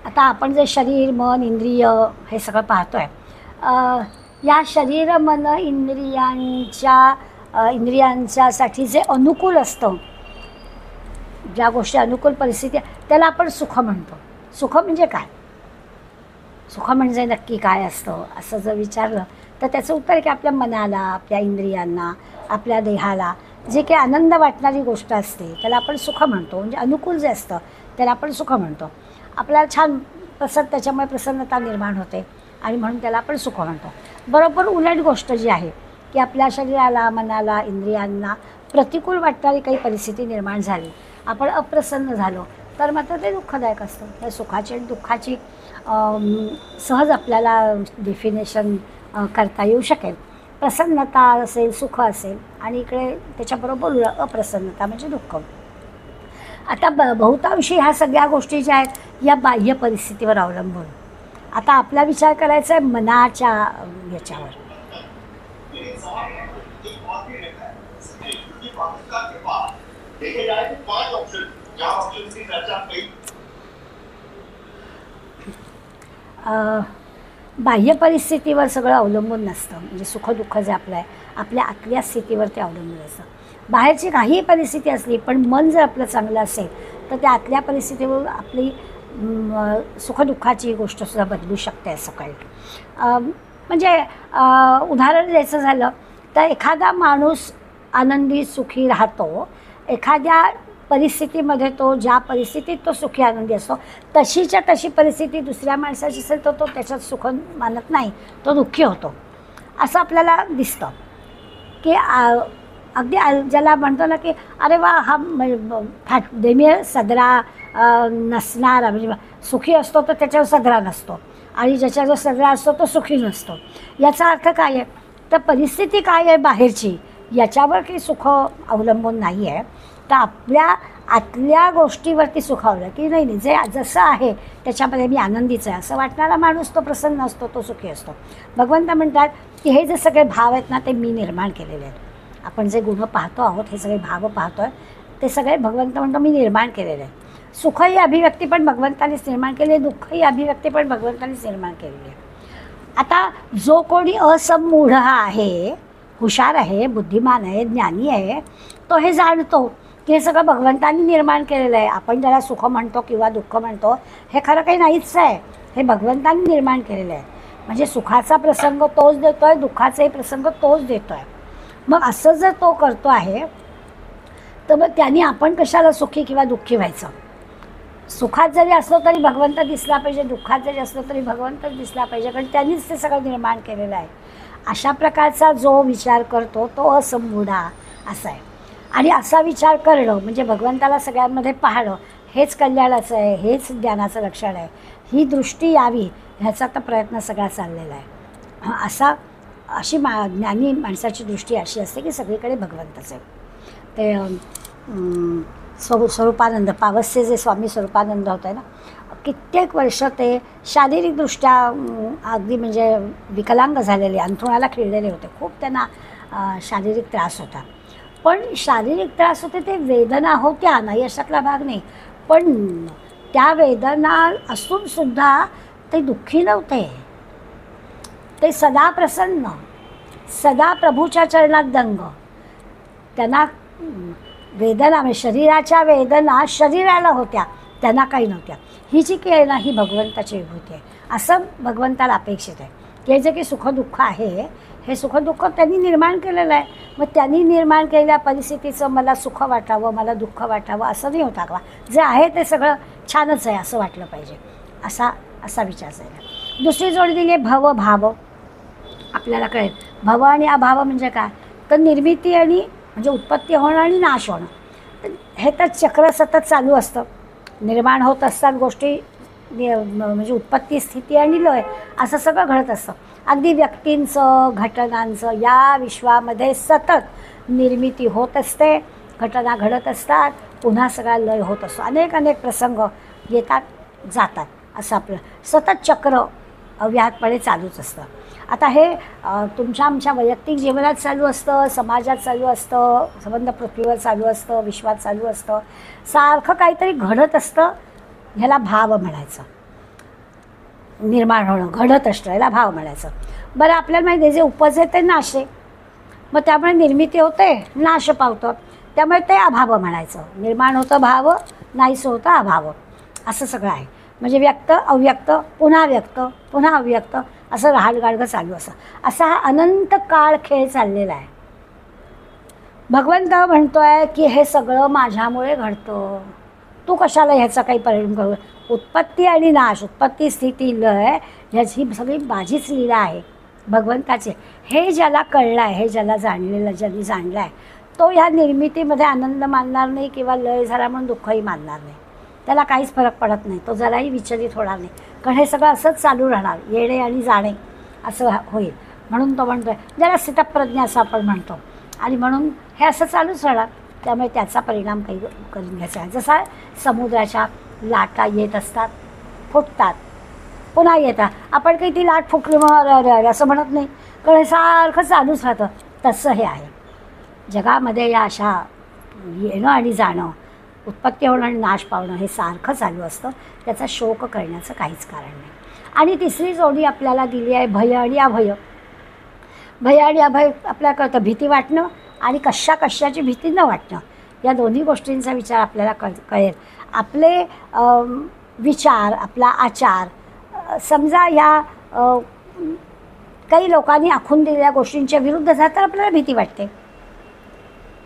आता आपण जे शरीर मन इंद्रिय हे सगळं पाहतो आहे, या शरीर मन इंद्रियांच्यासाठी जे अनुकूल असतं, ज्या गोष्टी अनुकूल परिस्थिती त्याला आपण सुख म्हणतो. सुख म्हणजे काय, सुख म्हणजे नक्की काय असतं असं जर विचारलं तर त्याचं उत्तर की आपल्या मनाला, आपल्या इंद्रियांना, आपल्या देहाला जे काही आनंद वाटणारी गोष्ट असते त्याला आपण सुख म्हणतो. म्हणजे अनुकूल जे असतं त्याला आपण सुख म्हणतो. आपल्याला छान त्याच्यामुळे प्रसन्नता निर्माण होते आणि म्हणून त्याला आपण सुख म्हणतो. बरोबर उलट गोष्ट जी आहे की आपल्या शरीराला, मनाला, इंद्रियांना प्रतिकूल वाटणारी काही परिस्थिती निर्माण झाली, आपण अप्रसन्न झालो तर मात्र ते दुःखदायक असतं. त्या सुखाची आणि दुःखाची सहज आपल्याला डेफिनेशन करता येऊ शकेल. प्रसन्नता असेल, सुख असेल आणि इकडे त्याच्याबरोबर अप्रसन्नता म्हणजे दुःख. आता बहुतांशी ह्या सगळ्या गोष्टी ज्या आहेत या बाह्य परिस्थितीवर अवलंबून. आता आपला विचार करायचा आहे मनाच्या याच्यावर. बाह्य परिस्थितीवर सगळं अवलंबून नसतं. म्हणजे सुखदुःख जे आपलं आहे आपल्या आतल्या स्थितीवर ते अवलंबून असतं. बाहेरची काहीही परिस्थिती असली पण मन जर आपलं चांगलं असेल तर त्या आतल्या परिस्थितीवर आपली सुखदुःखाची गोष्टसुद्धा बदलू शकते असं कळतं. म्हणजे उदाहरण द्यायचं झालं तर एखादा माणूस आनंदी सुखी राहतो एखाद्या परिस्थितीमध्ये तो ज्या परिस्थितीत तो सुखी आनंदी असतो तशीच्या तशी परिस्थिती दुसऱ्या माणसाची असेल तर तो त्याच्यात सुख मानत नाही, तो दुःखी होतो असं आपल्याला दिसतं. की अगदी ज्याला म्हणतो ना की अरे वा हा नेहमी सदरा नसणारा, म्हणजे सुखी असतो तर त्याच्यावर सदरा नसतो आणि ज्याच्यावर सदरा असतो तो सुखी नसतो. याचा अर्थ काय आहे, तर परिस्थिती काय आहे बाहेरची याच्यावर काही सुख अवलंबून नाही आहे, तर आपल्या आतल्या गोष्टीवरती सुख अवलंबून की नाही नाही जे जसं आहे त्याच्यामध्ये मी आनंदीच आहे असं वाटणारा माणूस तो प्रसन्न असतो, तो सुखी असतो. भगवंत म्हणतात की हे जे सगळे भाव आहेत ना ते मी निर्माण केलेले आहेत. आपण जे गुण पाहतो आहोत, हे सगळे भाव पाहतो आहे, ते सगळे भगवंत म्हणतो मी निर्माण केलेले आहे. सुख ही अभिव्यक्ती पण भगवंतानेच निर्माण केली आहे, दुःख ही अभिव्यक्ती पण भगवंतानेच निर्माण केलेली आहे. आता जो कोणी असमूढ आहे, हुशार आहे, बुद्धिमान आहे, ज्ञानी आहे, तो हे जाणतो की हे सगळं भगवंतांनी निर्माण केलेलं आहे. आपण ज्याला सुख म्हणतो किंवा दुःख म्हणतो हे खरं काही नाहीच आहे, हे भगवंतांनी निर्माण केलेलं आहे. म्हणजे सुखाचा प्रसंग तोच देतो आहे, दुःखाचाही प्रसंग तोच देतो आहे. मग असं जर तो करतो आहे तर मग त्यांनी आपण कशाला सुखी किंवा दुःखी व्हायचं. सुखात जरी असलो तरी भगवंत दिसला पाहिजे, दुःखात जरी असलो तरी भगवंतच दिसला पाहिजे, कारण त्यांनीच ते सगळं निर्माण केलेलं आहे. अशा प्रकारचा जो विचार करतो तो असमूढा असा आहे. आणि असा विचार करणं म्हणजे भगवंताला सगळ्यांमध्ये पाहणं हेच कल्याणाचं आहे, हेच ज्ञानाचं लक्षण आहे. ही दृष्टी यावी ह्याचा तर प्रयत्न सगळा चाललेला आहे. अशी ज्ञानी माणसाची दृष्टी अशी असते की सगळीकडे भगवंतच आहे. ते स्वरूपानंद पावसचे जे स्वामी स्वरूपानंद होते ना, कित्येक वर्ष ते शारीरिकदृष्ट्या अगदी म्हणजे विकलांग झालेले, अंथरुणाला खिळलेले होते. खूप त्यांना शारीरिक त्रास होता. पण शारीरिक त्रास होते ते वेदना होत्या, नाही अशातला भाग नाही, पण त्या वेदना असूनसुद्धा ते दुःखी नव्हते. ते सदा प्रसन्न, सदा प्रभूच्या चरणात दंग. त्यांना वेदना म्हणजे शरीराच्या वेदना शरीराला होत्या, त्यांना काही नव्हत्या. ही जी काही आहे ना ही भगवंताची विभूती आहे. असं भगवंताला अपेक्षित आहे की हे जे काही सुखदुःख आहे हे सुखदुःख त्यांनी निर्माण केलेलं आहे. मग त्यांनी निर्माण केलेल्या परिस्थितीचं मला सुख वाटावं, मला दुःख वाटावं असं नाही होता का. जे आहे ते सगळं छानच आहे असं वाटलं पाहिजे, असा विचार आहे. दुसरी जोड दिली आहे भव भाव. आपल्याला कळेल भव आणि अभाव म्हणजे काय, तर निर्मिती आणि म्हणजे उत्पत्ती होणं आणि नाश होणं, हे तर चक्र सतत चालू असतं. निर्माण होत असतात गोष्टी, म्हणजे उत्पत्ती स्थिती आणि लय असं सगळं घडत असतं. अगदी व्यक्तींचं घटनांचं या विश्वामध्ये सतत निर्मिती होत असते, घटना घडत असतात, पुन्हा सगळा लय होत असतो. अनेक प्रसंग येतात जातात, असं आपलं सतत चक्र अव्याहतपणे चालूच असतं. आता हे तुमच्या आमच्या वैयक्तिक जीवनात चालू असतं, समाजात चालू असतं, संबंध पृथ्वीवर चालू असतं, विश्वात चालू असतं, सारखं काहीतरी घडत असतं. ह्याला भाव म्हणायचं. निर्माण होणं घडत असतं याला भाव म्हणायचं. बरं आपल्याला माहिती आहे जे उपज आहे ते नाश आहे, मग त्यामुळे निर्मिती होते, नाश पावतं, त्यामुळे ते अभाव म्हणायचं. निर्माण होतं भाव, नाहीसं होतं अभाव, असं सगळं आहे. म्हणजे व्यक्त अव्यक्त, पुन्हा व्यक्त, पुन्हा अव्यक्त, असं राहाडगाडगं चालू असं. असा हा अनंत काळ खेळ चाललेला आहे. भगवंत म्हणतोय की हे सगळं माझ्यामुळे घडतं, तू कशाला ह्याचा काही परिणाम करू. उत्पत्ती आणि नाश, उत्पत्ती स्थिती लय ह्याची सगळी माझीच लीला आहे भगवंताचे. हे ज्याला कळलं आहे, हे ज्याला ज्यांनी जाणलं आहे, तो ह्या निर्मितीमध्ये आनंद मानणार नाही किंवा लय झाला म्हणून दुःखही मानणार नाही. त्याला काहीच फरक पडत नाही, तो जराही विचलित होणार नाही, कारण हे सगळं असंच चालू राहणार, येणे आणि जाणे असं होईल. म्हणून तो म्हणतो आहे ज्याला स्थितप्रज्ञ असं आपण म्हणतो, आणि म्हणून हे असं चालूच राहणार. त्यामुळे त्याचा परिणाम काही करून घ्यायचा आहे. जसा समुद्राच्या लाटा येत असतात, फुटतात, पुन्हा येतात, आपण काही ती लाट फुकली मग अरे असं म्हणत नाही, कारण हे सारखं चालूच राहतं. तसं हे आहे जगामध्ये. या अशा येणं आणि जाणं, उत्पत्ती होणं आणि नाश पावणं हे सारखं चालू असतं. त्याचा शोक करण्याचं काहीच कारण नाही. आणि तिसरी जोडी आपल्याला दिली आहे भय आणि अभय. भय आणि अभय आपल्याला कळतं, भीती वाटणं आणि कशाची भीती न वाटणं, या दोन्ही गोष्टींचा विचार आपल्याला कळेल. आपले विचार, आपला आचार, समजा या काही लोकांनी आखून दिलेल्या गोष्टींच्या विरुद्ध झाला तर आपल्याला भीती वाटते.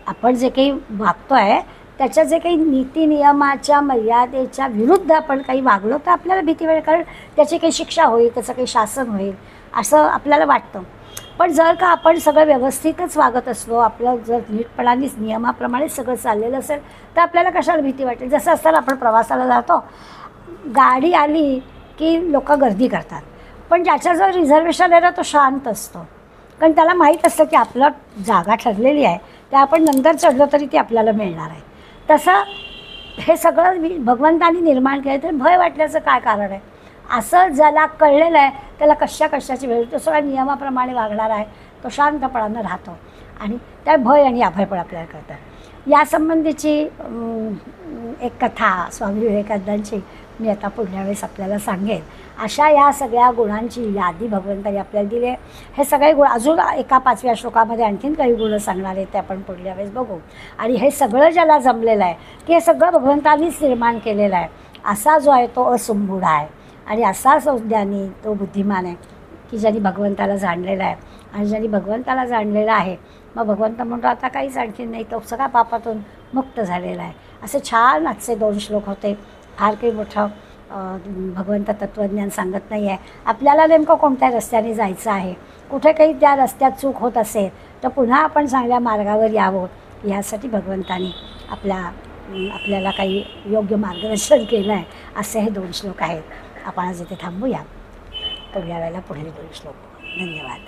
आपण जे काही वागतो आहे त्याच्या जे काही नीती नियमाच्या मर्यादेच्या विरुद्ध आपण काही वागलो तर आपल्याला भीती वाटेल, कारण त्याची काही शिक्षा होईल, त्याचं काही शासन होईल असं आपल्याला वाटतं. पण जर का आपण सगळं व्यवस्थितच वागत असलो, आपलं जर नीटपणानेच नियमाप्रमाणेच सगळं चाललेलं असेल तर आपल्याला कशाला भीती वाटेल. जसं असताना आपण प्रवासाला जातो, गाडी आली की लोक गर्दी करतात, पण ज्याच्याजवळ रिझर्वेशन आहे ना तो शांत असतो, कारण त्याला माहीत असतं की आपलं जागा ठरलेली आहे, त्या आपण नंतर चढलो तरी ती आपल्याला मिळणार आहे. तसं हे सगळं भगवंतानी निर्माण केलं, तर भय वाटण्याचं काय कारण आहे. असं ज्याला कळलेलं आहे त्याला कशाची वेळ, तो सगळ्या नियमाप्रमाणे वागणार आहे, तो शांतपणानं राहतो आणि त्या भय आणि अभय पण आपल्याला कळतं. यासंबंधीची एक कथा स्वामी विवेकानंदांची मी आता पुढल्या वेळेस आपल्याला सांगेन. अशा या सगळ्या गुणांची यादी भगवंतानी आपल्याला दिली आहे. हे सगळे गुण अजून एका 5व्या श्लोकामध्ये आणखीन काही गुण सांगणार आहेत, ते आपण पुढल्या वेळेस बघू. आणि हे सगळं ज्याला जमलेलं आहे की हे सगळं भगवंतानीच निर्माण केलेलं आहे, असा जो आहे तो असुंबूढ आहे आणि असा ज्ञानी तो बुद्धिमान आहे की ज्यांनी भगवंताला जाणलेलं आहे. आणि ज्यांनी भगवंताला जाणलेलं आहे मग भगवंत म्हणतो आता काहीच आणखीन नाही, तो सगळा पापातून मुक्त झालेला आहे. असे छान आजचे 2 श्लोक होते. फार काही मोठं भगवंत तत्त्वज्ञान सांगत नाही आहे. आपल्याला नेमकं कोणत्या रस्त्याने जायचं आहे, कुठे काही त्या रस्त्यात चूक होत असेल तर पुन्हा आपण चांगल्या मार्गावर यावं, यासाठी भगवंतानी आपल्याला काही योग्य मार्गदर्शन केलं आहे. असे हे 2 श्लोक आहेत. आपण आज इथे थांबूया, पुढल्या वेळेला पुढील 2 श्लोक. धन्यवाद.